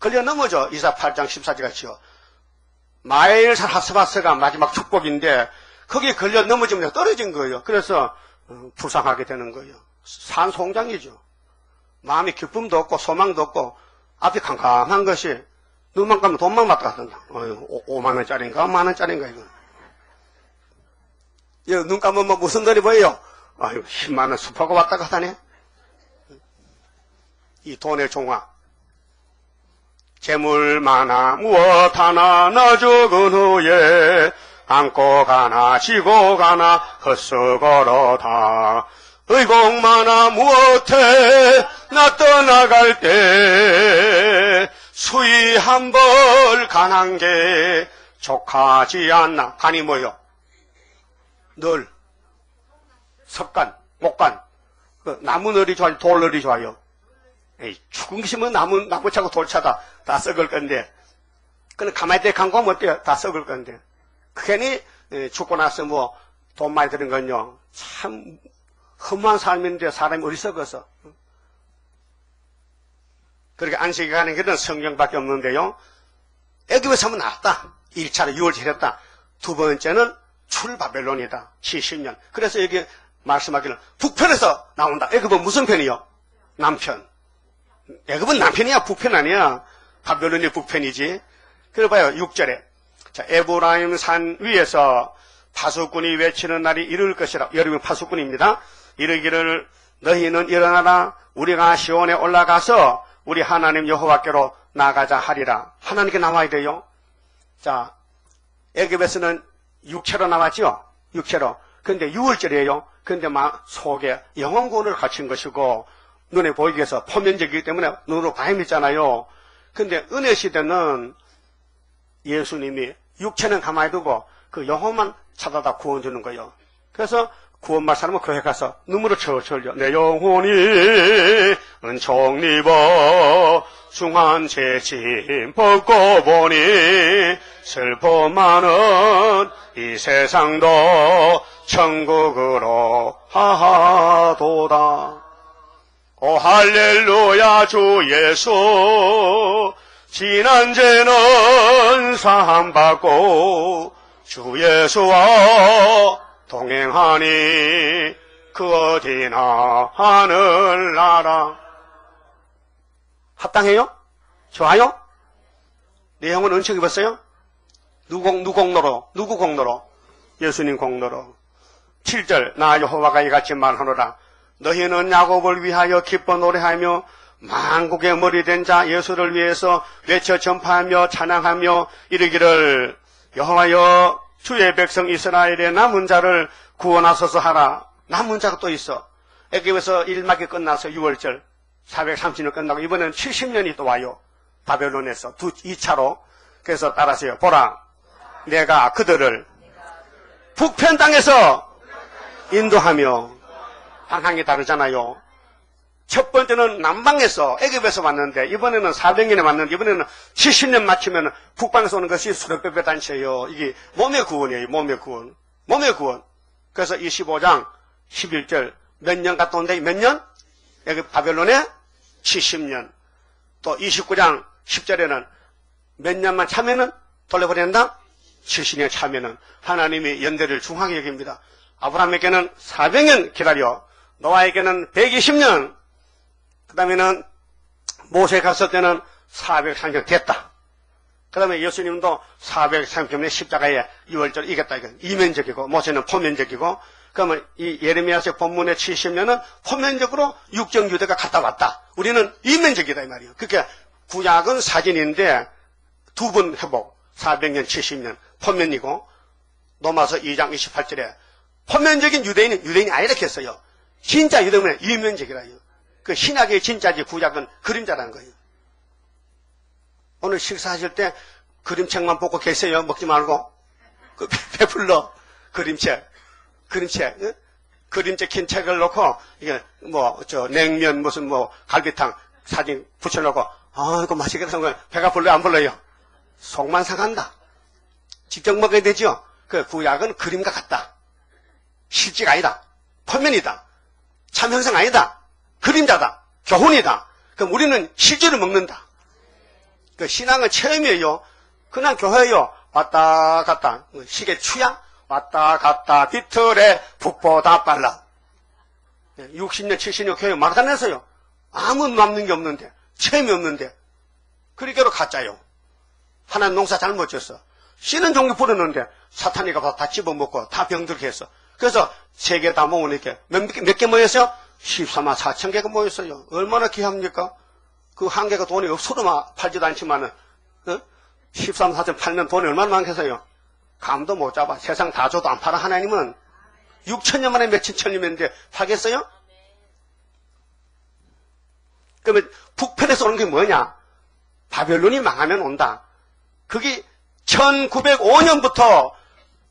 걸려 넘어져. 이사 8장 14절 같이요. 마엘사 하스바스가 마지막 축복인데, 거기에 걸려 넘어지면 떨어진 거예요. 그래서, 불쌍하게 되는 거예요. 산송장이죠. 마음이 기쁨도 없고, 소망도 없고, 앞이 캄캄한 것이, 눈만 감으면 돈만 왔다 갔다 한다. 5만원짜리인가, 10,000원짜리인가, 이건. 눈 감으면 뭐 무슨 돈이 보여요? 10만원 숲하고 왔다 갔다 하네? 이 돈의 종아. 재물 많아 무엇 하나 나 죽은 후에 안고 가나 지고 가나 헛수고로다. 의공 많아 무엇해 나 떠나갈 때 수위 한 벌 간한 게 족하지 않나. 간이 뭐요? 늘 석간, 목간. 그 나무늘이 좋아요? 돌늘이 좋아요? 에이, 죽은 것이면 나무차고 돌차다. 다 썩을 건데. 그는 가만히 있다 간과하면 어때요? 다 썩을 건데. 괜히 죽고 나서 뭐 돈 많이 드는 건요, 참 험한 삶인데 사람이 어리석어서. 그렇게 안식에 가는 길은 성경밖에 없는데요. 애굽에서 하면 나왔다. 1차로 6월 지냈다. 두 번째는 출바벨론이다. 70년. 그래서 여기 말씀하기는 북편에서 나온다. 애굽은 무슨 편이요? 남편. 애굽은 남편이야, 북편 아니야. 바벨론이 북편이지. 그래 봐요, 6절에. 자, 에브라임 산 위에서 파수꾼이 외치는 날이 이를 것이라. 여러분 파수꾼입니다. 이르기를 너희는 일어나라. 우리가 시온에 올라가서 우리 하나님 여호와께로 나가자 하리라. 하나님께 나와야 돼요. 자, 애굽에서는 육체로 나왔죠? 육체로. 근데 6월절이에요. 근데 막 속에 영혼 구원을 갖춘 것이고, 눈에 보이기 위해서 포면적이기 때문에 눈으로 봐야 믿잖아요. 근데 은혜 시대는 예수님이 육체는 가만히 두고 그 영혼만 찾아다 구원 주는 거예요. 그래서 구원받은 사람은 교회 가서 눈물을 철철 흘려. 내 영혼이 은총 입어 중한 죄짐 벗고 보니 슬퍼 많은 이 세상도 천국으로 하하도다. 오 할렐루야 주 예수 지난 죄는 사함받고 주 예수와 동행하니 그 어디나 하늘나라. 합당해요? 좋아요? 내 영혼 은총 입었어요? 누구 공로로? 누구 공로로? 예수님 공로로. 7절 나 여호와가 이같이 말하노라. 너희는 야곱을 위하여 기뻐 노래하며 만국의 머리 된 자 예수를 위해서 외쳐 전파하며 찬양하며 이르기를 여호와여 주의 백성 이스라엘의 남은 자를 구원하소서 하라. 남은 자가 또 있어. 애굽에서 일막이 끝나서 6월절 430년 끝나고 이번에는 70년이 또 와요. 바벨론에서 2차로. 그래서 따라서요. 보라 내가 그들을 북편 땅에서 인도하며 방향이 다르잖아요. 첫 번째는 남방에서 애굽에서 왔는데 이번에는 400년에 왔는데 이번에는 70년 맞추면 북방에서 오는 것이 수렵배배 단체예요. 이게 몸의 구원이에요. 몸의 구원. 몸의 구원. 그래서 25장 11절 몇 년 갔다 온데 몇 년? 애굽 바벨론에 70년. 또 29장 10절에는 몇 년만 차면은 돌려버린다? 70년 차면은 하나님이 연대를 중하게 여깁니다. 아브라함에게는 400년 기다려. 노아에게는 120년. 그 다음에는 모세 갔을 때는 430년 됐다. 그 다음에 예수님도 430년에 십자가에 6월절 이겼다. 이건 이면적이고, 모세는 포면적이고, 그러면 이 예레미야서 본문의 70년은 포면적으로 육정유대가 갔다 왔다. 우리는 이면적이다 이 말이에요. 그러니까 구약은 사진인데 두 번 회복, 400년, 70년 포면이고, 로마서 2장 28절에 포면적인 유대인은 유대인이 아니라 했어요. 진짜 유대인은 이면적이라요. 그 신약의 진짜지 구약은 그림자라는 거예요. 오늘 식사하실 때 그림책만 보고 계세요. 먹지 말고. 그 배불러. 그림책. 응? 그림책 긴 책을 놓고, 이게 냉면 무슨 갈비탕 사진 붙여놓고, 이거 맛있겠다. 배가 불러요? 안 불러요? 속만 상한다. 직접 먹어야 되죠? 그 구약은 그림과 같다. 실제가 아니다. 표면이다. 참 형상 아니다. 그림자다. 교훈이다. 그럼 우리는 실제로 먹는다. 그 신앙은 체험이에요. 그냥 교회요. 왔다 갔다. 시계 추야? 왔다 갔다. 비틀에 북보다 빨라. 60년, 70년 교회 막아냈어요. 아무 남는 게 없는데. 체험이 없는데. 그러니까 가짜요. 하나는 농사 잘 못 졌어. 씨는 종류 뿌렸는데 사탄이 가서 다 집어먹고 다 병들게 했어. 그래서 3개 다 모으니까 몇 개 모였어요? 14만 4천 개가 모였어요. 얼마나 귀합니까? 그 한 개가 돈이 없어도 팔지도 않지만은, 13만 4천 팔면 돈이 얼마나 많겠어요? 감도 못 잡아. 세상 다 줘도 안 팔아. 하나님은 6천년 만에 몇천 천년인데 팔겠어요? 그러면 북편에서 오는 게 뭐냐? 바벨론이 망하면 온다. 그게 1905년부터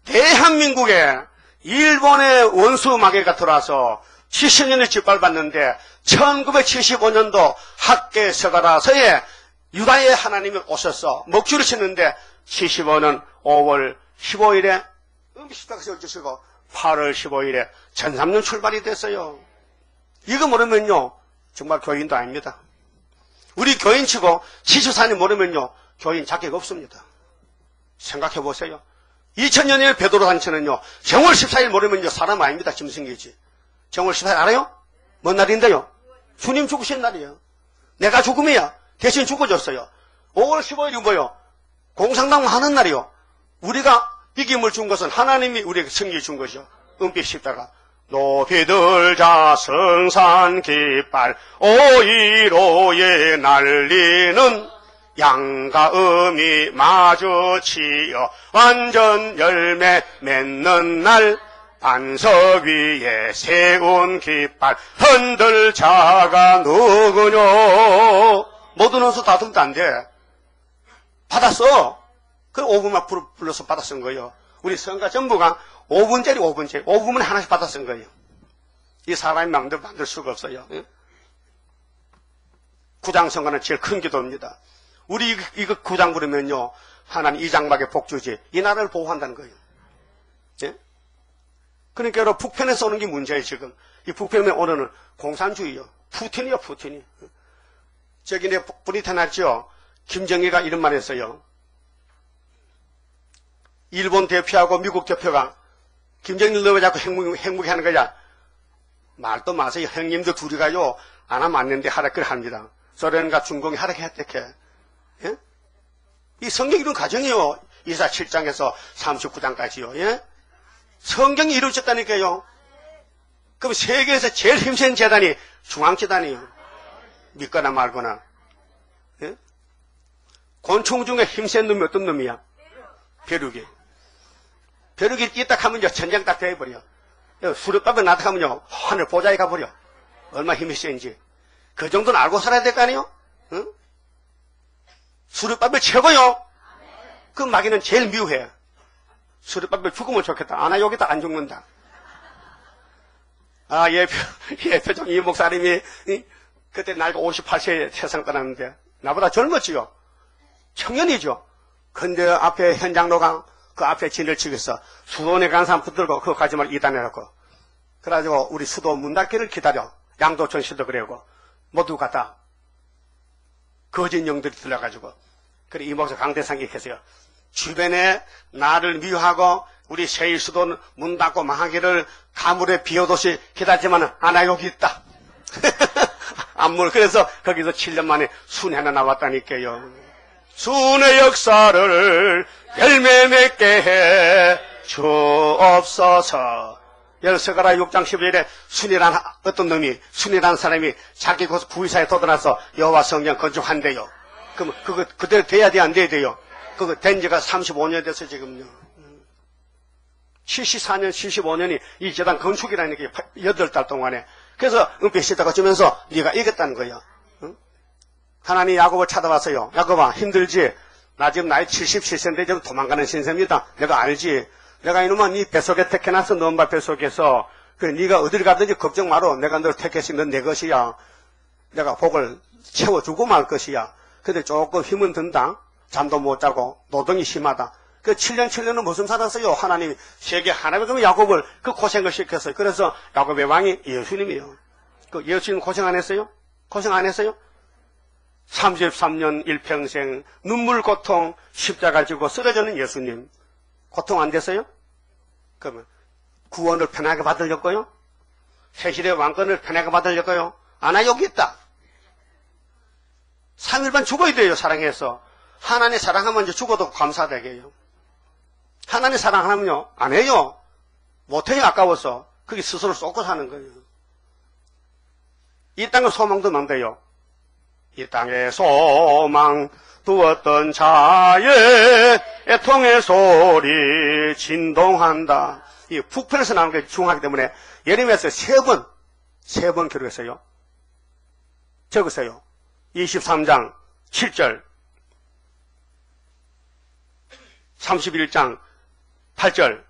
대한민국에 일본의 원수 마개가 들어와서 70년을 짓밟았는데 1975년도 학계 서가라서에 유다의 하나님이 오셔서 먹줄을 쳤는데 75년 5월 15일에 음식다가 세워주시고 8월 15일에 전삼년 출발이 됐어요. 이거 모르면요 정말 교인도 아닙니다. 우리 교인치고 74년 모르면요 교인 자격 없습니다. 생각해 보세요. 2000년에 베드로 단체는요 정월 14일 모르면요 사람 아닙니다. 짐승이지. 정월 14일 알아요? 뭔 날인데요? 주님 죽으신 날이에요. 내가 죽음이야. 대신 죽어줬어요. 5월 15일이 뭐요? 공상당 하는 날이요. 우리가 이김을 준 것은 하나님이 우리에게 승리 준 것이요. 은빛 십자가. 높이 들자 성산 깃발 오이로에 날리는 양과 음이 마주치어 완전 열매 맺는 날 반석 위에 세운 깃발 흔들 자가 누구뇨. 모든 원수 다 들도 안 돼. 받았어. 그 5분만 불러서 받아 쓴 거예요. 우리 성가 전부가 5분짜리 5분만 하나씩 받아 쓴 거예요. 이 사람이 만들 수가 없어요. 구장 성가는 제일 큰 기도입니다. 우리 이거 구장 부르면요 하나님 이 장막의 복주지 이 나라를 보호한다는 거예요. 예? 그러니까 여러분 북편에서 오는 게 문제예요. 지금 이 북편에 오는 공산주의요. 푸틴이요 푸틴이. 저기 내 분이 태어났죠. 김정일가 이런 말 했어요. 일본 대표하고 미국 대표가 김정일 너 왜 자꾸 핵무기 하는 거야? 말도 마세요. 형님들 둘이 가요 안 하면 안 되는데 하락을 합니다. 소련과 중공이 하락했대. 예? 이 성경 이룬 과정이요. 이사 7장에서 39장까지요. 예? 성경이 이루어졌다니까요. 그럼 세계에서 제일 힘센 재단이 중앙재단이요. 믿거나 말거나. 예? 곤충 중에 힘센 놈이 어떤 놈이야? 벼룩이. 벼룩이 있다 하면요 전쟁 딱 돼버려. 수렵밥에 나다 하면요 하늘 보자에 가버려. 얼마나 힘이 센지. 그 정도는 알고 살아야 될 거 아니에요? 응? 수렵밥을 최고요. 그 마귀는 제일 미워해. 수렵밥을 죽으면 좋겠다. 아, 나 여기다 안 죽는다. 아, 예표정 이 목사님이 그때 나이가 58세에 세상 떠났는데 나보다 젊었지요. 청년이죠. 근데 앞에 현장로가 그 앞에 진을 치겠어. 수도원에 간 사람 붙들고 그거 가지만 이단해놓고. 그래가지고 우리 수도 문 닫기를 기다려. 양도천 씨도 그래고 모두 갔다. 거짓 영들이 들려가지고. 그래 이 목사 강대상이 계세요. 주변에 나를 미워하고 우리 세일 수도 문 닫고 망하기를 가물에 비오듯이 기다리지만 나 여기 있다. 그래서 거기서 7년 만에 순이 하나 나왔다니까요. 순의 역사를 열매 맺게 해 주옵소서. 스가랴 6장 15절에 순이라는 사람이 자기 구의사에 도달해서 여호와 성전 건축한대요. 그럼 그거 그대로 돼야 돼, 안 돼야 돼요? 그거 된 지가 35년 됐어요, 지금요. 74년, 75년이 이 재단 건축이라는 게 8달 동안에. 그래서 은폐시다가 주면서 네가 이겼다는 거예요. 응? 하나님 야곱을 찾아왔어요. 야곱아, 힘들지? 나 지금 나이 77세인데 지금 도망가는 신세입니다. 내가 알지? 내가 이놈아 네 뱃속에 택해놨어. 너 엄마 뱃속에서. 그래, 네가 어딜 가든지 걱정 마라. 내가 너를 택했으니 넌 내 것이야. 내가 복을 채워주고 말 것이야. 근데 조금 힘은 든다. 잠도 못 자고 노동이 심하다. 그 7년은 무슨 살았어요? 하나님이 세계 하나님이 그러면 야곱을 그 고생을 시켰어요. 그래서 야곱의 왕이 예수님이에요. 그 예수님 고생 안 했어요? 고생 안 했어요? 33년 일평생 눈물 고통 십자가 지고 쓰러지는 예수님 고통 안 됐어요? 그러면 구원을 편하게 받으려고요? 새시대 왕권을 편하게 받으려고요? 아나 여기 있다. 3일반 죽어야 돼요. 사랑해서. 하나님 사랑하면 이제 죽어도 감사되게 해요. 하나님 사랑하면요 안 해요. 못해요. 아까워서. 그게 스스로 쏟고 사는 거예요. 이 땅의 소망도 많대요. 이 땅에 소망 두었던 자의 애통의 소리 진동한다. 이 북편에서 나오는 게 중요하기 때문에 예레미야서 세 번 기록했어요. 적으세요. 23장 7절 31장 8절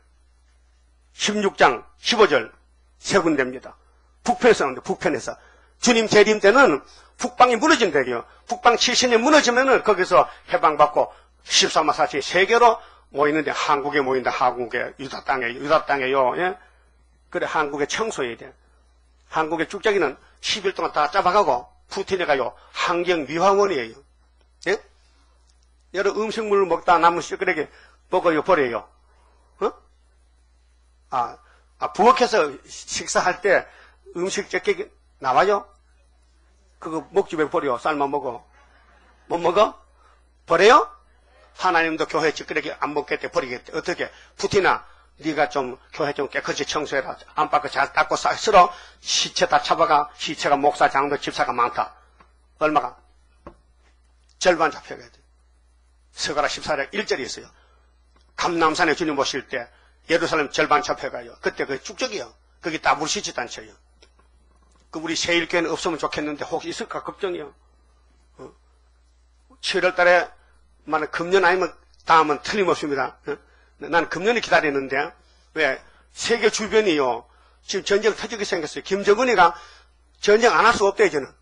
16장 15절 세 군데입니다. 북편에서 나오는데 북편에서 주님 재림 때는 북방이 무너진대요. 북방 70년 무너지면은 거기서 해방받고 13만 4천이 세계로 모이는데 한국에 모인다. 한국에 유다 땅에요. 예? 그래 한국에 청소해야 돼. 한국의 쭉자기는 10일 동안 다 잡아가고 푸틴이가요 환경 미화원이에요. 예? 여러 음식물을 먹다 남은 시끄럽게 먹어요 버려요. 어? 부엌에서 식사할 때 음식 적게 나와요? 그거 먹지 왜 버려? 삶아 먹어. 못 먹어? 버려요? 하나님도 교회 찌끄레기 안 먹겠대, 버리겠대. 어떻게? 푸틴아, 네가 좀 교회 좀 깨끗이 청소해라. 안팎을 잘 닦고 쓸어. 시체 다 잡아가. 시체가 목사, 장로, 집사가 많다. 얼마가? 절반 잡혀가야 돼. 스가랴 14장 1절이 있어요. 감람산에 주님 오실 때 예루살렘 절반 잡혀가요. 그때 그게 쭉적이요. 그게 따블시치 단체예요. 그 우리 세일교회는 없으면 좋겠는데 혹시 있을까 걱정이요. 7월 달에 만약 금년 아니면 다음은 틀림없습니다. 난 금년을 기다리는데 왜 세계 주변이요 지금 전쟁 터지게 생겼어요. 김정은이가 전쟁 안 할 수 없대요. 저는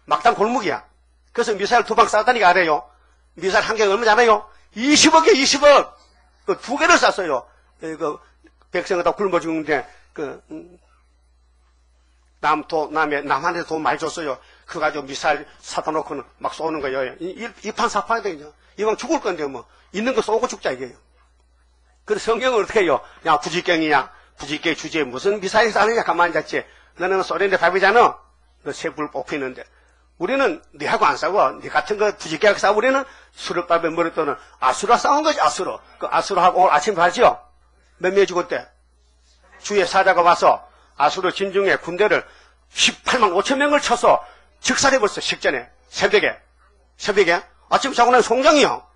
막당 골목이야. 그래서 미사일 2방 쐈다니까 알아요. 미사일 한 개가 얼마나 알아요? 20억이에요. 20억. 그 2개를 쐈어요. 그 백성을 다 굶어 죽는데 남한테 돈 많이 줬어요. 그거 가지고 미사일 사다 놓고는 막 쏘는 거예요. 이판 사파야 되겠죠. 이왕 죽을 건데 뭐 있는 거 쏘고 죽자 이게요. 그래서 성경은 어떻게 해요? 야 부지경이야. 부지경 주제에 무슨 미사일 쏴느냐 가만히 앉았지. 너는 소련대 밥이잖아. 너 새불 뽑히는데. 우리는 니하고 안 싸워. 니 같은 거 부지경하고 싸워. 우리는 수르밥에 머리또는 아수라 싸운 거지 아수로. 그 아수라하고 오늘 아침에 봤죠? 몇 명이 죽었대? 주의 사자가 와서 아수르 진중에 군대를 18만 5천 명을 쳐서 즉살해버렸어. 식전에 새벽에 아침 자고 난 송장이요.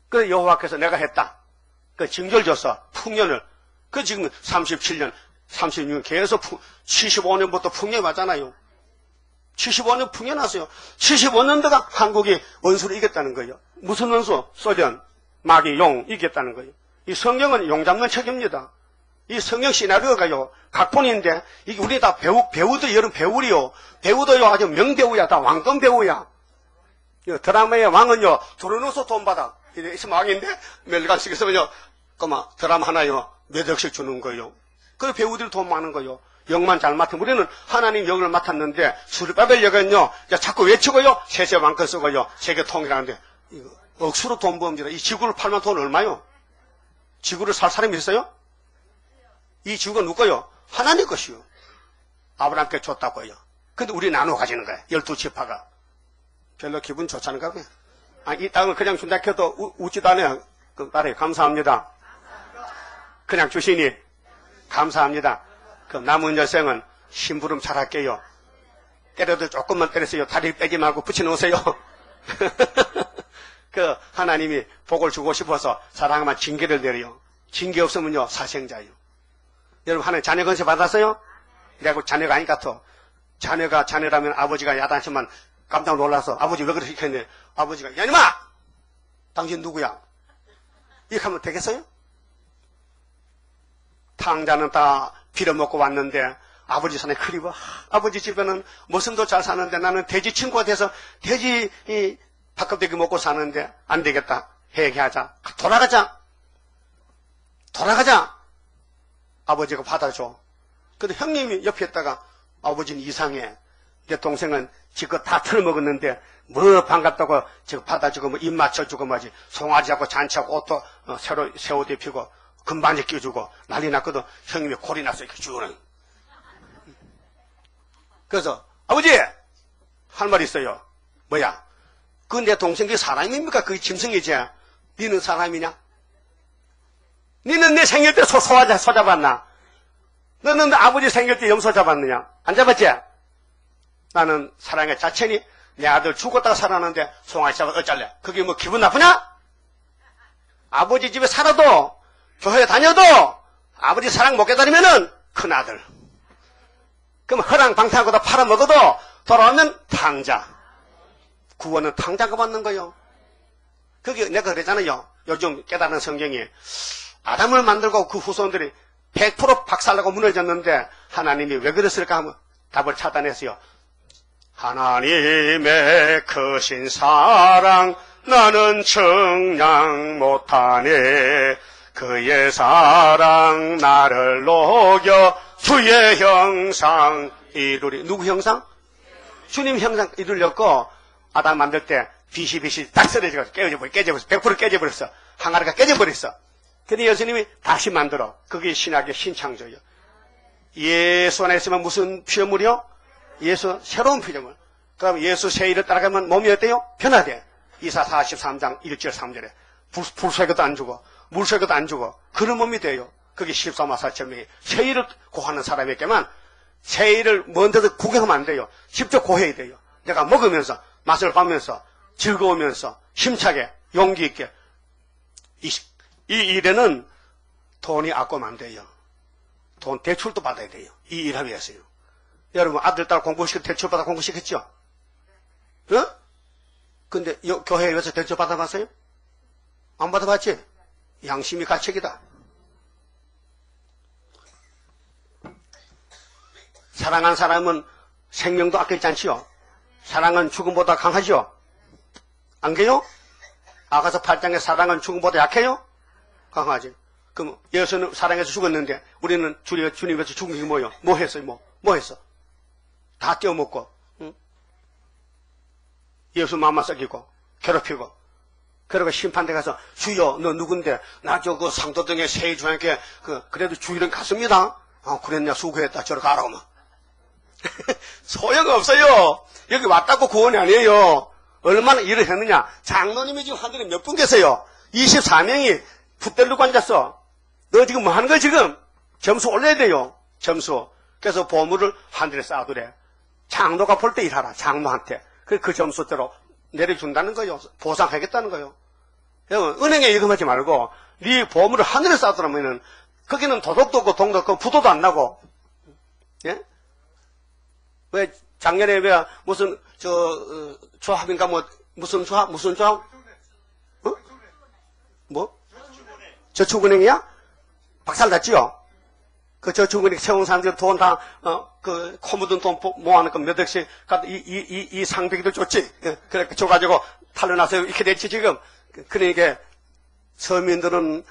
그래서 여호와께서 내가 했다. 그 징조를 줬어. 풍년을. 그 지금 37년 36년 계속 75년부터 풍년이 왔잖아요. 75년 풍년 왔어요. 75년도가 한국이 원수를 이겼다는 거예요. 무슨 원수? 소련, 마귀, 용 이겼다는 거예요. 이 성경은 용 잡는 책입니다. 이 성경 시나리오가요, 각본인데, 이게 우리 다 배우도 여러분 배우리요. 배우도요, 아주 명배우야. 다 왕권 배우야. 드라마의 왕은요, 들어놓아서 돈 받아. 이래 있으면 왕인데, 멸관식 있으면요, 드라마 하나요, 몇 억씩 주는 거예요. 그 배우들이 돈 많은 거예요. 역만 잘 맡으면, 우리는 하나님 역을 맡았는데, 수르바벨 역은요, 자꾸 외치고요, 세세 왕권 쓰고요, 세계 통일하는데, 이거, 억수로 돈 버입니다. 이 지구를 팔면 돈 얼마요? 지구를 살 사람이 있어요? 이 지구가 누구요? 하나님 것이요. 아브라함께 줬다고요. 근데 우리 나눠 가지는 거야. 12지파가. 별로 기분 좋잖은가 봐요. 이 땅을 그냥 준다 해도 웃지도 않아요. 그 말해 감사합니다. 그냥 주시니 감사합니다. 그 남은 여생은 심부름 잘할게요. 때려도 조금만 때렸어요. 다리 빼지 말고 붙여놓으세요. 그 하나님이 복을 주고 싶어서 사랑하면 징계를 내려요. 징계 없으면요 사생자예요. 여러분 하나님 자녀 건세 받았어요? 내가 자녀가 아니까 또 자녀가 자녀라면 아버지가 야단치면 깜짝 놀라서 아버지 왜 그렇게 했네. 아버지가 야 이놈아 당신 누구야? 이렇게 하면 되겠어요? 탕자는 다 빌어먹고 왔는데 아버지 손에 그리워. 아버지 집에는 모습도 잘 사는데 나는 돼지 친구가 돼서 돼지 밥껍데기 먹고 사는데 안 되겠다. 회개하자. 돌아가자. 아버지가 받아줘. 근데 형님이 옆에 있다가 아버지는 이상해. 내 동생은 지금 다 틀어먹었는데 뭐 반갑다고 지금 받아주고 뭐 입 맞춰주고 뭐지. 송아지하고 잔치하고 옷도 새로 새 옷 입히고 금반지 끼워주고 난리 났거든. 형님이 골이 났어 이렇게 주는. 그래서 아버지 할 말 있어요. 뭐야? 그 내 동생이 사람입니까? 그게 짐승이지. 니는 사람이냐? 니는 내 생일 때 소자 잡았나? 너는 아버지 생일 때 염소 잡았느냐? 안 잡았지? 나는 사랑의 자체니 내 아들 죽었다가 살았는데 송아지 잡아 어쩔래? 그게 뭐 기분 나쁘냐? 아버지 집에 살아도 교회 다녀도 아버지 사랑 못 깨달으면은 큰아들. 그럼 허랑방탕하고 다 팔아먹어도 돌아오면 탕자. 구원은 탕자가 받는 거요. 그게 내가 그랬잖아요. 요즘 깨달은 성경이 아담을 만들고 그 후손들이 100% 박살나고 무너졌는데 하나님이 왜 그랬을까 하면 답을 찾아냈어요. 하나님의 크신 사랑 나는 청량 못하네. 그의 사랑 나를 녹여 주의 형상 이루리. 누구 형상? 주님 형상 이루려고 아담 만들 때 비시비시 딱 쓰러져서 깨져버렸어. 100% 깨져버렸어. 항아리가 깨져버렸어. 근데 예수님이 다시 만들어. 그게 신학의 신창조예요. 예수 안에 있으면 무슨 피조물이요? 예수 새로운 피조물. 그럼 예수 세일을 따라가면 몸이 어때요? 변화돼. 이사 43장 1절 3절에 불새겨도 안 주고 물새겨도 안 주고 그런 몸이 돼요. 그게 14만 4천 명이 세일을 고하는 사람에게만 세일을 먼저 구경하면 안 돼요. 직접 고해야 돼요. 내가 먹으면서 맛을 보면서 즐거우면서 힘차게 용기 있게 이 일에는 돈이 아까우면 안 돼요. 돈 대출도 받아야 돼요. 이 일하기 위해서요. 여러분 아들 딸 공부시켜 대출 받아 공부시켰죠? 어? 근데 교회에 와서 대출 받아봤어요? 안 받아봤지? 양심이 가책이다. 사랑한 사람은 생명도 아끼지 않지요. 사랑은 죽음보다 강하죠. 안 그래요? 아가서 8장에 사랑은 죽음보다 약해요? 강하지. 그럼 예수는 사랑해서 죽었는데 우리는 주님 위해서 죽은 게 뭐예요? 뭐 했어요? 뭐 했어? 다 떼어먹고 응? 예수 마음만 썩이고 괴롭히고 그러고 심판대 가서 주여 너 누군데 나 저 그 상도동의 세주한테 그래도 주일은 갔습니다. 그랬냐 수고했다 저러 가라고 막 소용없어요. 여기 왔다고 구원이 아니에요. 얼마나 일을 했느냐. 장로님이 지금 하늘에 몇 분 계세요? 24명이 붙들고 앉았어. 너 지금 뭐 하는 거야 지금? 점수 올려야 돼요. 점수. 그래서 보물을 하늘에 쌓아두래. 장로가 볼 때 일하라. 장로한테. 그 점수대로 내려준다는 거예요. 보상하겠다는 거예요. 여러분 은행에 예금하지 말고 네 보물을 하늘에 쌓아두라면은 거기는 도덕도 없고 동도 없고 부도도 안 나고. 예? 왜 작년에 왜 무슨 조합인가 뭐 무슨 조합 어? 뭐? 저축은행이야? 박살났지요? 그 저축은행 세운 사람들 돈 다 그 코 묻은 돈 모아놓고 몇 억씩 이 상백이도 줬지. 그렇게 줘가지고 탈려나서 이렇게 됐지 지금. 그러니까 서민들은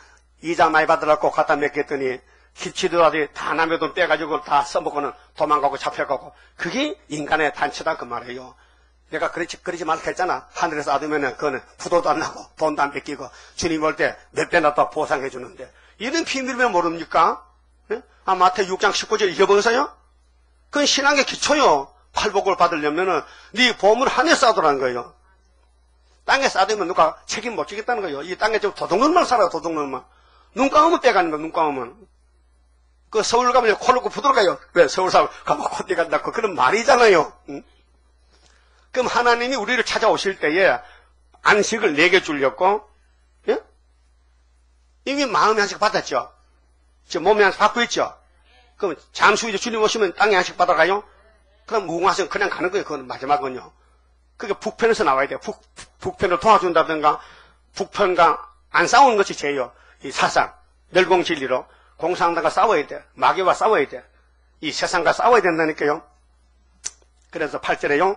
이자 많이 받으려고 갖다 맡겼더니 기치들이 다 남의 돈 빼가지고 다 써먹고는 도망가고 잡혀가고 그게 인간의 단체다 그 말이에요. 내가 그러지 말라 했잖아. 하늘에서 얻으면은 그거는 부도도 안 나고 돈도 안 뺏기고 주님 올 때 몇 배나 더 보상해 주는데 이런 비밀면 모릅니까? 네? 마태 6장 19절 잊어보세요? 그건 신앙의 기초요. 팔복을 받으려면은 네 보물 하늘에 쌓아두라는 거예요. 땅에 쌓아두면 누가 책임 못 지겠다는 거예요. 이 땅에 좀 도둑놈만 살아요, 도둑놈만. 눈 감으면 빼가는 거야, 눈 감으면. 그 서울 가면 코 놓고 부들어 가요. 왜? 서울 사람 가면 코 떼간다. 그런 말이잖아요. 응? 그럼 하나님이 우리를 찾아오실 때에 안식을 내게 주려고, 예? 이미 마음의 안식 받았죠? 지금 몸의 안식 받고 있죠? 그럼 잠시 후에 주님 오시면 땅의 안식 받아가요? 그럼 무궁화성 그냥 가는 거예요. 그건 마지막은요. 그게 북편에서 나와야 돼요. 북편을 도와준다든가, 북편과 안 싸우는 것이 죄요. 이 사상, 멸공진리로. 공산당과 싸워야 돼. 마귀와 싸워야 돼. 이 세상과 싸워야 된다니까요. 그래서 8절에요.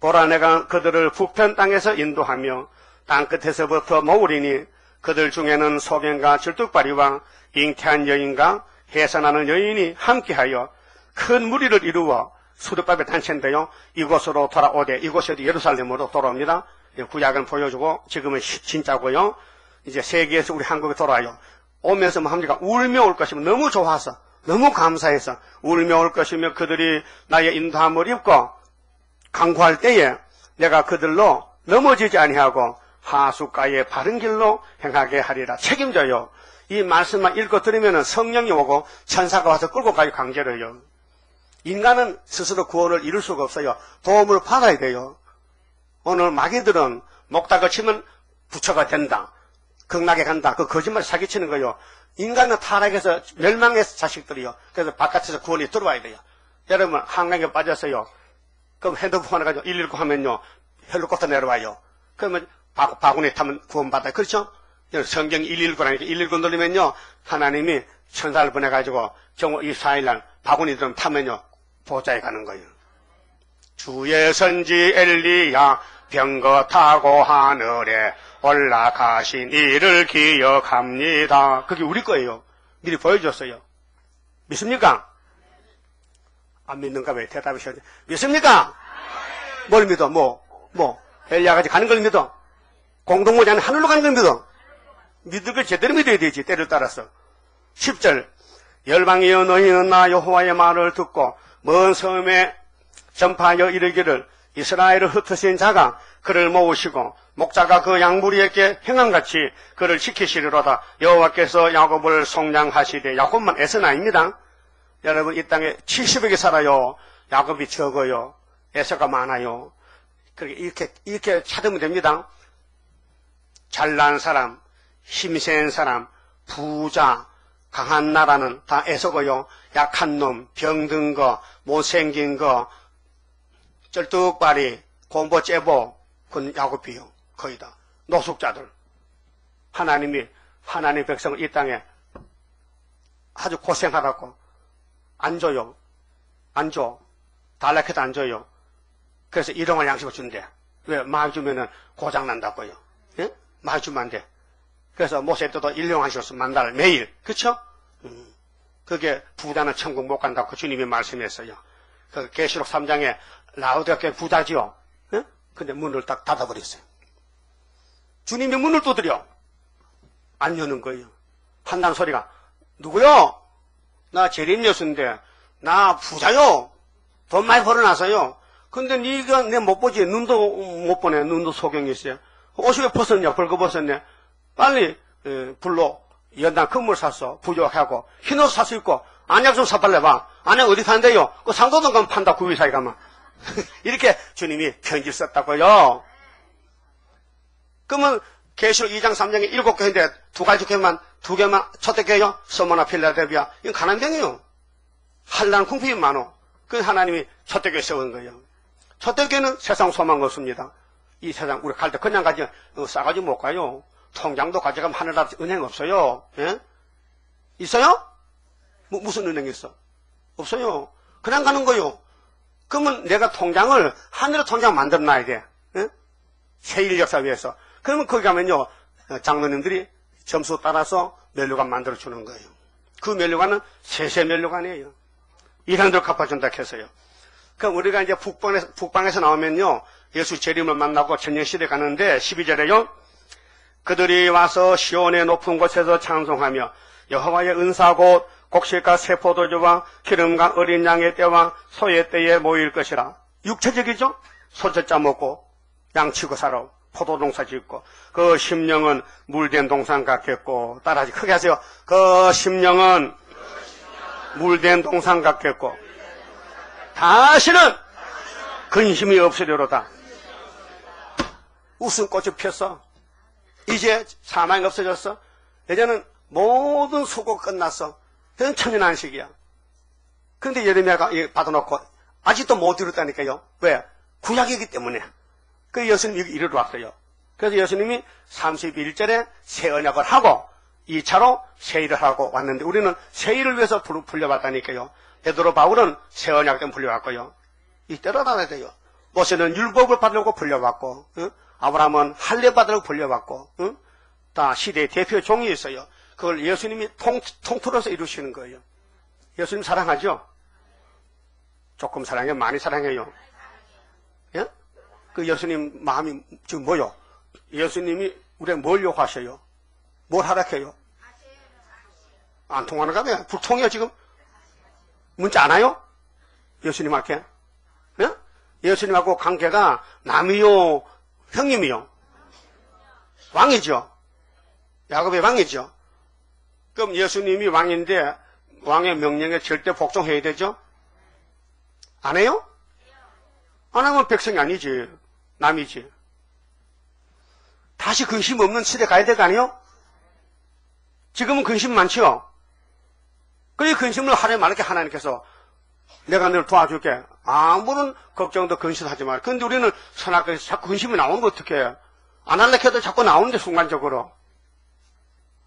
보라 내가 그들을 북편 땅에서 인도하며 땅끝에서부터 모으리니 그들 중에는 소경과 질뚝발이와 잉태한 여인과 해산하는 여인이 함께하여 큰 무리를 이루어 수르밥의 단체인데요. 이곳으로 돌아오되, 이곳이 어디 예루살렘으로 돌아옵니다. 구약은 보여주고 지금은 진짜고요. 이제 세계에서 우리 한국에 돌아와요. 오면서 뭐 합니까? 울며 올 것이면 너무 좋아서, 너무 감사해서 울며 올 것이며 그들이 나의 인도함을 입고 강구할 때에 내가 그들로 넘어지지 아니하고 하숫가의 바른 길로 행하게 하리라. 책임져요. 이 말씀만 읽고 들으면 성령이 오고 천사가 와서 끌고 가요, 강제로요. 인간은 스스로 구원을 이룰 수가 없어요. 도움을 받아야 돼요. 오늘 마귀들은 목닥을 치면 부처가 된다. 극락에 간다. 그 거짓말 사기치는 거예요. 인간은 타락해서 멸망해서 자식들이요. 그래서 바깥에서 구원이 들어와야 돼요. 여러분 한강에 빠졌어요. 그럼 핸드폰 하나 가지고 119 하면요. 헬리콥터 내려와요. 그러면 바구니 타면 구원받아요. 그렇죠? 성경 119라니까 119 누르면요. 하나님이 천사를 보내가지고 정오 24일날 바구니 좀 타면요. 보좌에 가는 거예요. 주의 선지 엘리야 병거 타고 하늘에 올라가신 이를 기억합니다. 그게 우리 거예요. 미리 보여줬어요. 믿습니까? 안 믿는가 왜 대답하셔야 돼. 믿습니까? 뭘 믿어? 엘리야까지 가는 걸 믿어? 공동모자는 하늘로 가는 걸 믿어? 믿을 걸 제대로 믿어야 되지. 때를 따라서. 10절 열방이여 너희는 나 여호와의 말을 듣고 먼 섬에 전파하여 이르기를 이스라엘을 흩으신 자가 그를 모으시고 목자가 그 양무리에게 행함같이 그를 지키시리로다. 여호와께서 야곱을 속량하시되. 야곱만 에서는 아닙니다. 여러분 이 땅에 70억이 살아요. 야곱이 적어요. 에서가 많아요. 이렇게 찾으면 됩니다. 잘난 사람, 힘센 사람, 부자, 강한 나라는 다 에서고요. 약한 놈, 병든 거, 못생긴 거, 쩔뚝발이, 곰보 째보, 그건 야곱이요. 거의 다. 노숙자들. 하나님이 하나님 백성을 이 땅에 아주 고생하라고 안 줘요. 안 줘. 달라해도 안 줘요. 그래서 일용할 양식을 준대. 왜? 많이 주면은 고장난다고요. 예? 많이 주면 안 돼. 그래서 모세도 일용하셔서 만날 매일. 그쵸? 그게 부자는 천국 못 간다고 주님이 말씀했어요. 그 계시록 3장에 라우디아교회 부자지요. 예? 근데 문을 딱 닫아버렸어요. 주님이 문을 두드려. 안 여는 거예요. 한다는 소리가 누구요? 나 재림 여수인데 나 부자요. 돈 많이 벌어놔서요. 근데 네가 내 못 보지. 눈도 못 보네. 눈도 소경이 있어요. 옷이 왜 벗었냐? 벌거벗었네. 빨리 불로 연단 건물 샀어. 부족하고 흰옷 살 수 있고 안약 좀 사팔래봐. 안약 어디 판대요? 그 상도동 가면 판다. 구위사에 가면. 이렇게 주님이 편지 썼다고요. 그러면 계시록 2장 3장에 7교회인데 두 개만 첫째 교회요. 서머나 필라델비아. 이건 가난병이에요. 한란 궁핍이 많어. 그 하나님이 첫째 교회 세운 거예요. 첫째 교회는 세상 소망 없습니다. 이 세상 우리 갈 때 그냥 가지 싸가지 못 가요. 통장도 가져가면 하늘나라 은행 없어요. 예? 있어요? 무슨 은행이 있어? 없어요. 그냥 가는 거요. 그러면 내가 통장을 하늘의 통장 만들어놔야 돼. 예? 세일역사위에서. 그러면 거기 가면요 장로님들이 점수 따라서 면류관 만들어주는 거예요. 그 면류관은 세세 면류관이에요. 이란들 갚아준다 해서요. 그럼 우리가 이제 북방에서 나오면요 예수 재림을 만나고 천년시대 가는데 12절에요 그들이 와서 시온의 높은 곳에서 찬송하며 여호와의 은사 곧 곡식과 새 포도주와 기름과 어린 양의 떼와 소의 떼에 모일 것이라. 육체적이죠? 소젖자 먹고 양치고 살아 포도 농사 짓고 그 심령은 물된 동산 같겠고 따라하지 크게 하세요. 그 심령은 물된 동산 같겠고 다시는 근심이 없으리로다. 웃음꽃이 폈어. 이제 사망이 없어졌어. 이제는 모든 수고 끝났어. 그건 천연안식이야. 그런데 예레미야가 받아놓고 아직도 못 이뤘다니까요. 왜? 구약이기 때문에. 그 예수님이 이르러 왔어요. 그래서 예수님이 31절에 새 언약을 하고 2차로 새 일을 하고 왔는데 우리는 새 일을 위해서 불려왔다니까요. 베드로 바울은 새 언약 때문에 불려왔고요. 이때로 나가야 돼요. 모세는 율법을 받으려고 불려왔고, 아브라함은 할례 받으려고 불려왔고, 다 시대의 대표 종이 있어요. 그걸 예수님이 통틀어서 이루시는 거예요. 예수님 사랑하죠? 조금 사랑해요? 많이 사랑해요? 예? 그 예수님 마음이 지금 뭐요? 예수님이 우리에게 뭘 요구하셔요? 뭘 하락해요? 안 통하는가 봐요. 불통해요 지금? 문자 안 와요? 예수님한테? 예? 예수님하고 관계가 남이요? 형님이요? 왕이죠? 야곱의 왕이죠? 그럼 예수님이 왕인데 왕의 명령에 절대 복종해야 되죠? 안 해요? 안 하면 백성이 아니지. 남이지. 다시 근심 없는 시대 가야 될 거 아니에요? 지금은 근심 많죠? 그 근심을 하루에 많게 하나님께서 내가 너를 도와줄게. 아무런 걱정도 근심하지 마라. 근데 우리는 선악에서 자꾸 근심이 나오는 거 어떡해. 안 할래 해도 자꾸 나오는데 순간적으로.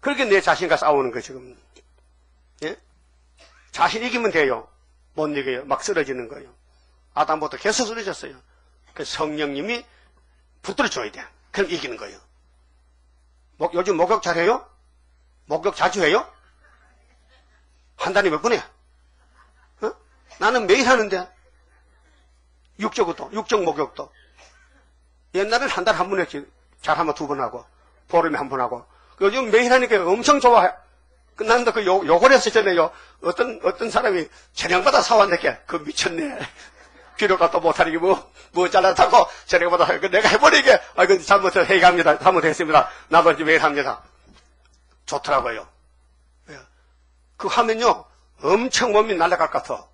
그렇게 내 자신과 싸우는 거 지금. 예? 자신 이기면 돼요. 못 이겨요. 막 쓰러지는 거예요. 아담부터 계속 쓰러졌어요. 그 성령님이 붙들어줘야 돼. 그럼 이기는 거예요. 요즘 목욕 잘해요? 목욕 자주 해요? 한 달에 몇 번 해? 나는 매일 하는데. 육적 목욕도. 옛날엔 한 달에 한 번 했지. 잘하면 2번 하고, 보름에 한 번 하고. 요즘 매일 하니까 엄청 좋아해. 나는 그 욕을 했었잖아요. 어떤 사람이 저녁마다 사왔는데, 그 미쳤네. 비료가 또 못하니까 뭐 잘났다고 저녁마다 내가 해버리게, 근데 잘못해서 회개합니다. 잘못했습니다. 나머지 매일 합니다. 좋더라고요. 그 하면요, 엄청 몸이 날아갈 것 같아.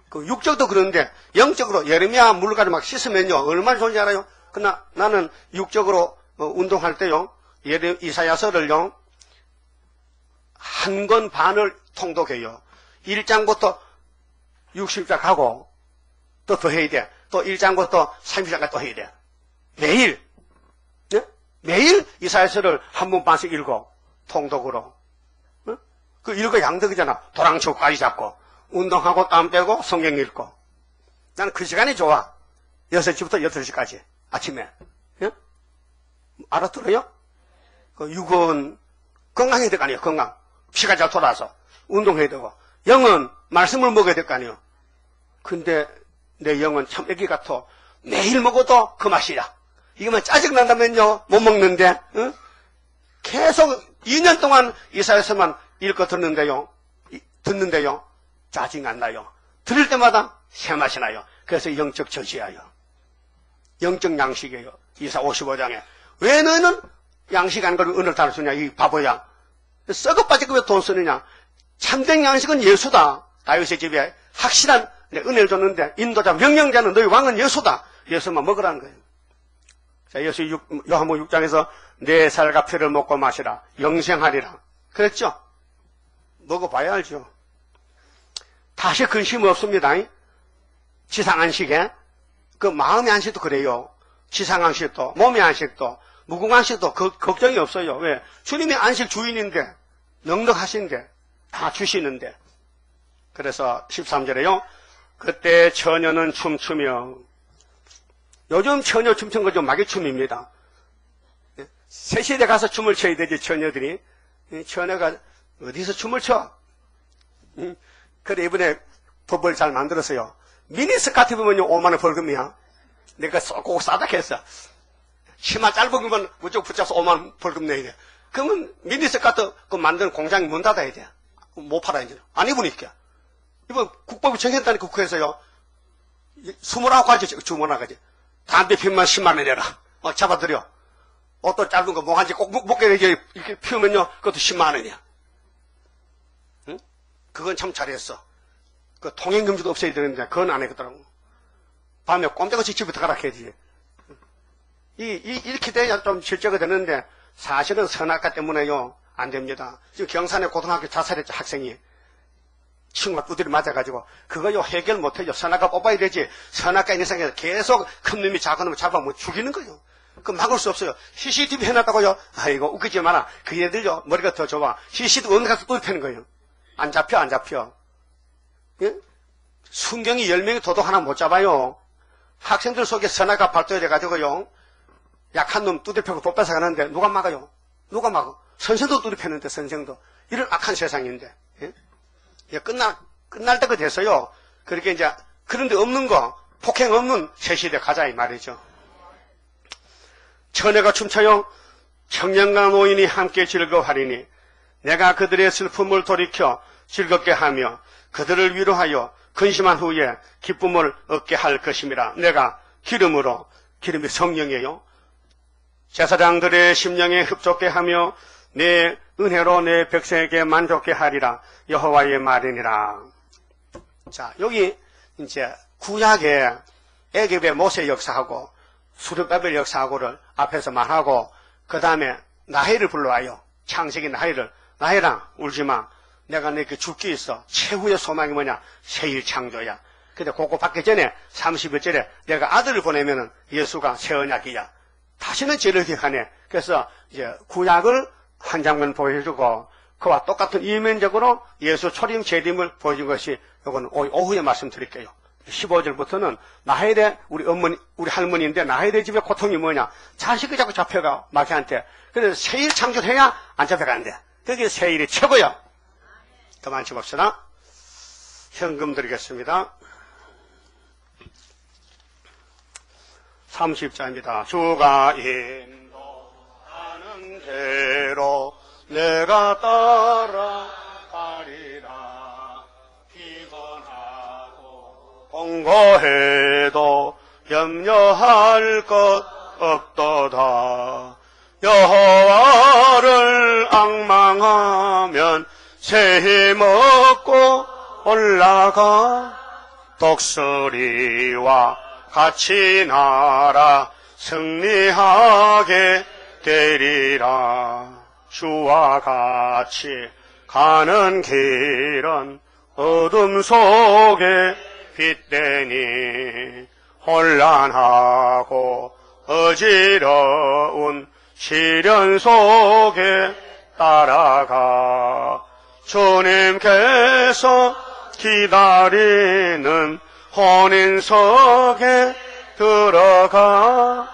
그 육적도 그런데, 영적으로 예레미야 물가를 막 씻으면요, 얼마나 좋은지 알아요? 그러나 나는 육적으로 운동할 때요, 이사야서를요, 한 권 반을 통독해요. 1장부터 60장 하고, 또 더 해야 돼. 또 1장부터 30장까지 또 해야 돼. 매일. 네? 매일 이사야서를 한 번 반씩 읽어. 통독으로. 네? 그 읽어 양덕이잖아. 도랑초까지 잡고. 운동하고 땀 빼고 성경 읽고. 나는 그 시간이 좋아. 6시부터 8시까지. 아침에. 네? 알아들어요? 그 육은 건강해야 될 거 아니에요. 건강. 피가 잘 돌아서. 운동해야 되고. 영은 말씀을 먹어야 될 거 아니에요. 근데 내 영은 참 애기 같아. 매일 먹어도 그 맛이야. 이거만 짜증난다면요, 못 먹는데, 응? 계속 2년 동안 이사야서만 읽고 듣는데요, 짜증 안 나요. 들을 때마다 새 맛이 나요. 그래서 영적 저지하여. 영적 양식이에요. 이사 55장에. 왜 너는 양식 안 걸고 은을 달을 쓰냐, 이 바보야. 썩어 빠지고 왜 돈 쓰느냐. 참된 양식은 예수다. 다윗의 집에 확실한 은혜를 줬는데 인도자 명령자는 너희 왕은 예수다. 예수만 먹으라는 거예요. 자, 예수 요한복음 6장에서 내 살과 피를 먹고 마시라. 영생하리라. 그랬죠? 먹어봐야 알죠. 다시 근심 없습니다. 지상 안식에. 그 마음의 안식도 그래요. 지상 안식도, 몸의 안식도, 무궁 안식도 걱정이 없어요. 왜? 주님이 안식 주인인데, 넉넉하신데, 다 주시는데. 그래서 13절에요. 그때 처녀는 춤추며, 요즘 처녀 춤춘 거 좀 마귀춤입니다. 새시대 가서 춤을 춰야 되지, 처녀들이. 처녀가 어디서 춤을 춰? 그래, 이번에 법을 잘 만들었어요. 미니스커트 보면요, 5만원 벌금이야. 내가 꼭 싸다 했어. 치마 짧은 거면 무조건 붙잡아서 5만원 벌금 내야 돼. 그러면 미니스커트 그 만드는 공장이 문 닫아야 돼. 못 팔아, 이제. 안 입으니까. 이번 국법이 정했다니까, 국회에서요. 29가지 주문하가지. 담배 피우면 10만원 내라. 막 잡아들여. 옷도 짧은 거, 몽한지 꼭 목에 이렇게 피우면요, 그것도 10만원이야. 응? 그건 참 잘했어. 그 통행금지도 없애야 되는데, 그건 안 했더라고. 밤에 꼼짝없이 집에 들어가라 해야지. 이렇게 돼야 좀 실제가 되는데, 사실은 선악과 때문에요, 안 됩니다. 지금 경산에 고등학교 자살했죠, 학생이. 친구가 두드려 맞아가지고, 그거요, 해결 못해요. 선악과 뽑아야 되지. 선악과 있는 상황에서 계속 큰 놈이 작은 놈을 잡아 뭐 죽이는 거예요. 그 막을 수 없어요. CCTV 해놨다고요? 아이고, 웃기지 마라. 그 애들요, 머리가 더 좁아. CCTV 어느 가서 뚫패는 거예요. 안 잡혀. 예? 순경이 10명이 도둑 하나 못 잡아요. 학생들 속에 선악과 발도해가지고요, 약한 놈 두드려 패고 돈 뺏어가는데, 누가 막아요? 누가 막아? 선생도 두드려 패는데, 선생도. 이런 악한 세상인데. 예? 예, 끝날 때가 돼서요. 그렇게 이제, 그런데 없는 거, 폭행 없는 새 시대 가자, 이 말이죠. 처녀가 춤춰요. 청년과 노인이 함께 즐거워하리니 내가 그들의 슬픔을 돌이켜 즐겁게 하며 그들을 위로하여 근심한 후에 기쁨을 얻게 할 것임이라. 내가 기름이 성령이에요. 제사장들의 심령에 흡족게 하며 내 은혜로 내 백성에게 만족게 하리라. 여호와의 말이니라. 자, 여기 이제 구약의 애굽의 모세 역사하고 수르바벨 역사하고를 앞에서 말하고, 그 다음에 나해를 불러와요. 창세기 나해를. 나해랑 울지마. 내가 너에게 줄 게 있어. 최후의 소망이 뭐냐? 새일 창조야. 근데 그거 받기 전에 30일절에 내가 아들을 보내면은 예수가 새 언약이야. 다시는 죄를 기억하네. 그래서 이제 구약을 한 장면 보여주고, 그와 똑같은 이면적으로 예수 초림 재림을 보여준 것이 이건 오후에 말씀드릴게요. 15절부터는 나헤대 우리 할머니인데 나헤대 집의 고통이 뭐냐? 자식이 자꾸 잡혀가 마귀한테. 그래서 새일 창조해야 안 잡혀간대. 그게 새일이 최고야. 더 많이 봅시다. 현금 드리겠습니다. 30자입니다. 주가 인도하는 대로 내가 따라가리라. 피곤하고 공고해도 염려할 것 없도다. 여호와를 앙망하면 새 힘 얻고 올라가. 독수리와 같이 날아 승리하게 되리라. 주와 같이 가는 길은 어둠 속에 빛되니 혼란하고 어지러운 시련 속에 따라가. 주님께서 기다리는 혼인석에 들어가.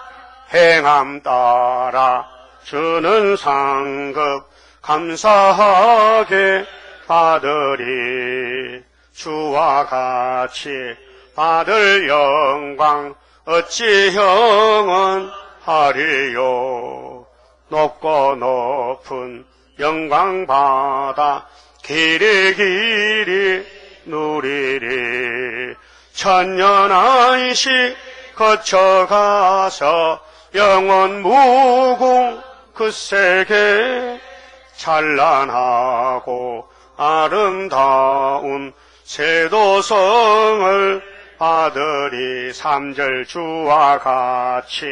행함 따라 주는 상급 감사하게 받으리. 주와 같이 받을 영광 어찌 형언하리요. 높고 높은 영광 받아 길이 누리리. 천년 안식 거쳐가서 영원 무궁 그 세계 찬란하고 아름다운 세도성을 받으리. 3절 주와 같이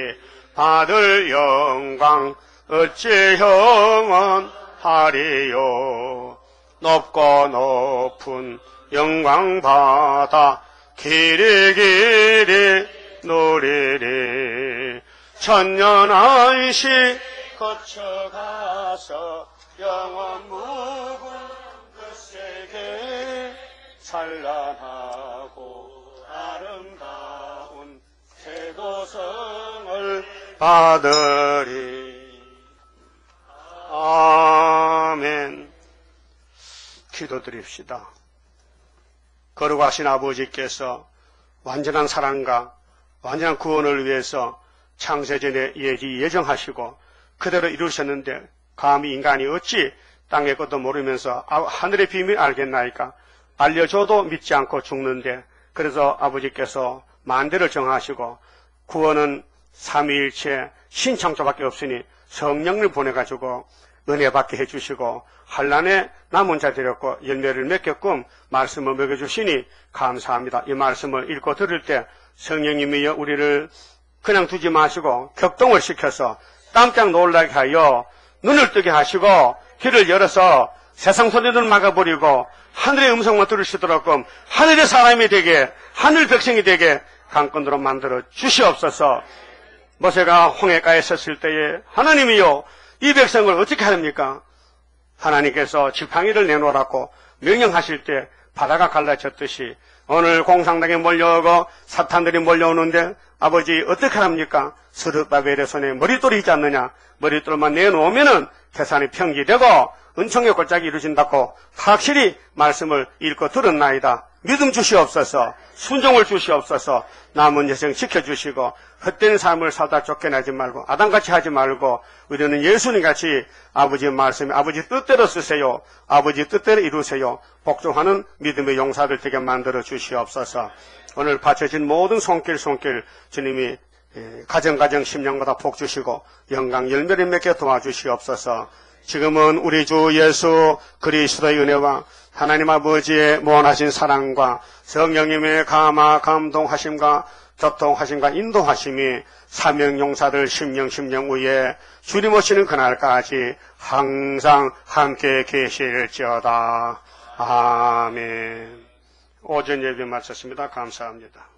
받을 영광 어찌 형언하리요. 높고 높은 영광 받아 길이 누리리. 천년 안식 거쳐가서 영원 무궁 그 세계 찬란하고 아름다운 세도성을 받으리. 아멘. 기도드립시다. 거룩하신 아버지께서 완전한 사랑과 완전한 구원을 위해서 창세전에 예정하시고 그대로 이루셨는데 감히 인간이 어찌 땅의 것도 모르면서 하늘의 비밀 알겠나이까? 알려줘도 믿지 않고 죽는데, 그래서 아버지께서 만대를 정하시고 구원은 삼위일체 신창조밖에 없으니 성령을 보내가지고 은혜 받게 해주시고 환난에 남은 자 되었고 열매를 맺게끔 말씀을 먹여주시니 감사합니다. 이 말씀을 읽고 들을 때 성령님이여 우리를 그냥 두지 마시고 격동을 시켜서 깜짝 놀라게 하여 눈을 뜨게 하시고 길을 열어서 세상 소리를 막아버리고 하늘의 음성만 들으시도록 하늘의 사람이 되게 하늘 백성이 되게 강권으로 만들어 주시옵소서. 모세가 홍해가에 섰을 때에 하나님이요 이 백성을 어떻게 합니까? 하나님께서 지팡이를 내놓으라고 명령하실 때 바다가 갈라졌듯이 오늘 공산당에 몰려오고 사탄들이 몰려오는데 아버지 어떻게 합니까? 스룹바벨의 손에 머릿돌이 있지 않느냐? 머릿돌만 내놓으면은 태산이 평지되고 은총의 골짜기 이루어진다고 확실히 말씀을 읽고 들었나이다. 믿음 주시옵소서, 순종을 주시옵소서, 남은 여생 지켜주시고 헛된 삶을 살다 쫓겨나지 말고 아담같이 하지 말고 우리는 예수님같이 아버지의 말씀에 아버지 뜻대로 쓰세요. 아버지 뜻대로 이루세요. 복종하는 믿음의 용사들 되게 만들어 주시옵소서. 오늘 바쳐진 모든 손길 주님이 가정 심령마다 복 주시고 영광 열매를 맺게 도와주시옵소서. 지금은 우리 주 예수 그리스도의 은혜와 하나님 아버지의 무한하신 사랑과 성령님의 감동하심과 교통하심과 인도하심이 사명용사들 심령 위에 주님 오시는 그날까지 항상 함께 계실지어다. 아멘. 오전 예배 마쳤습니다. 감사합니다.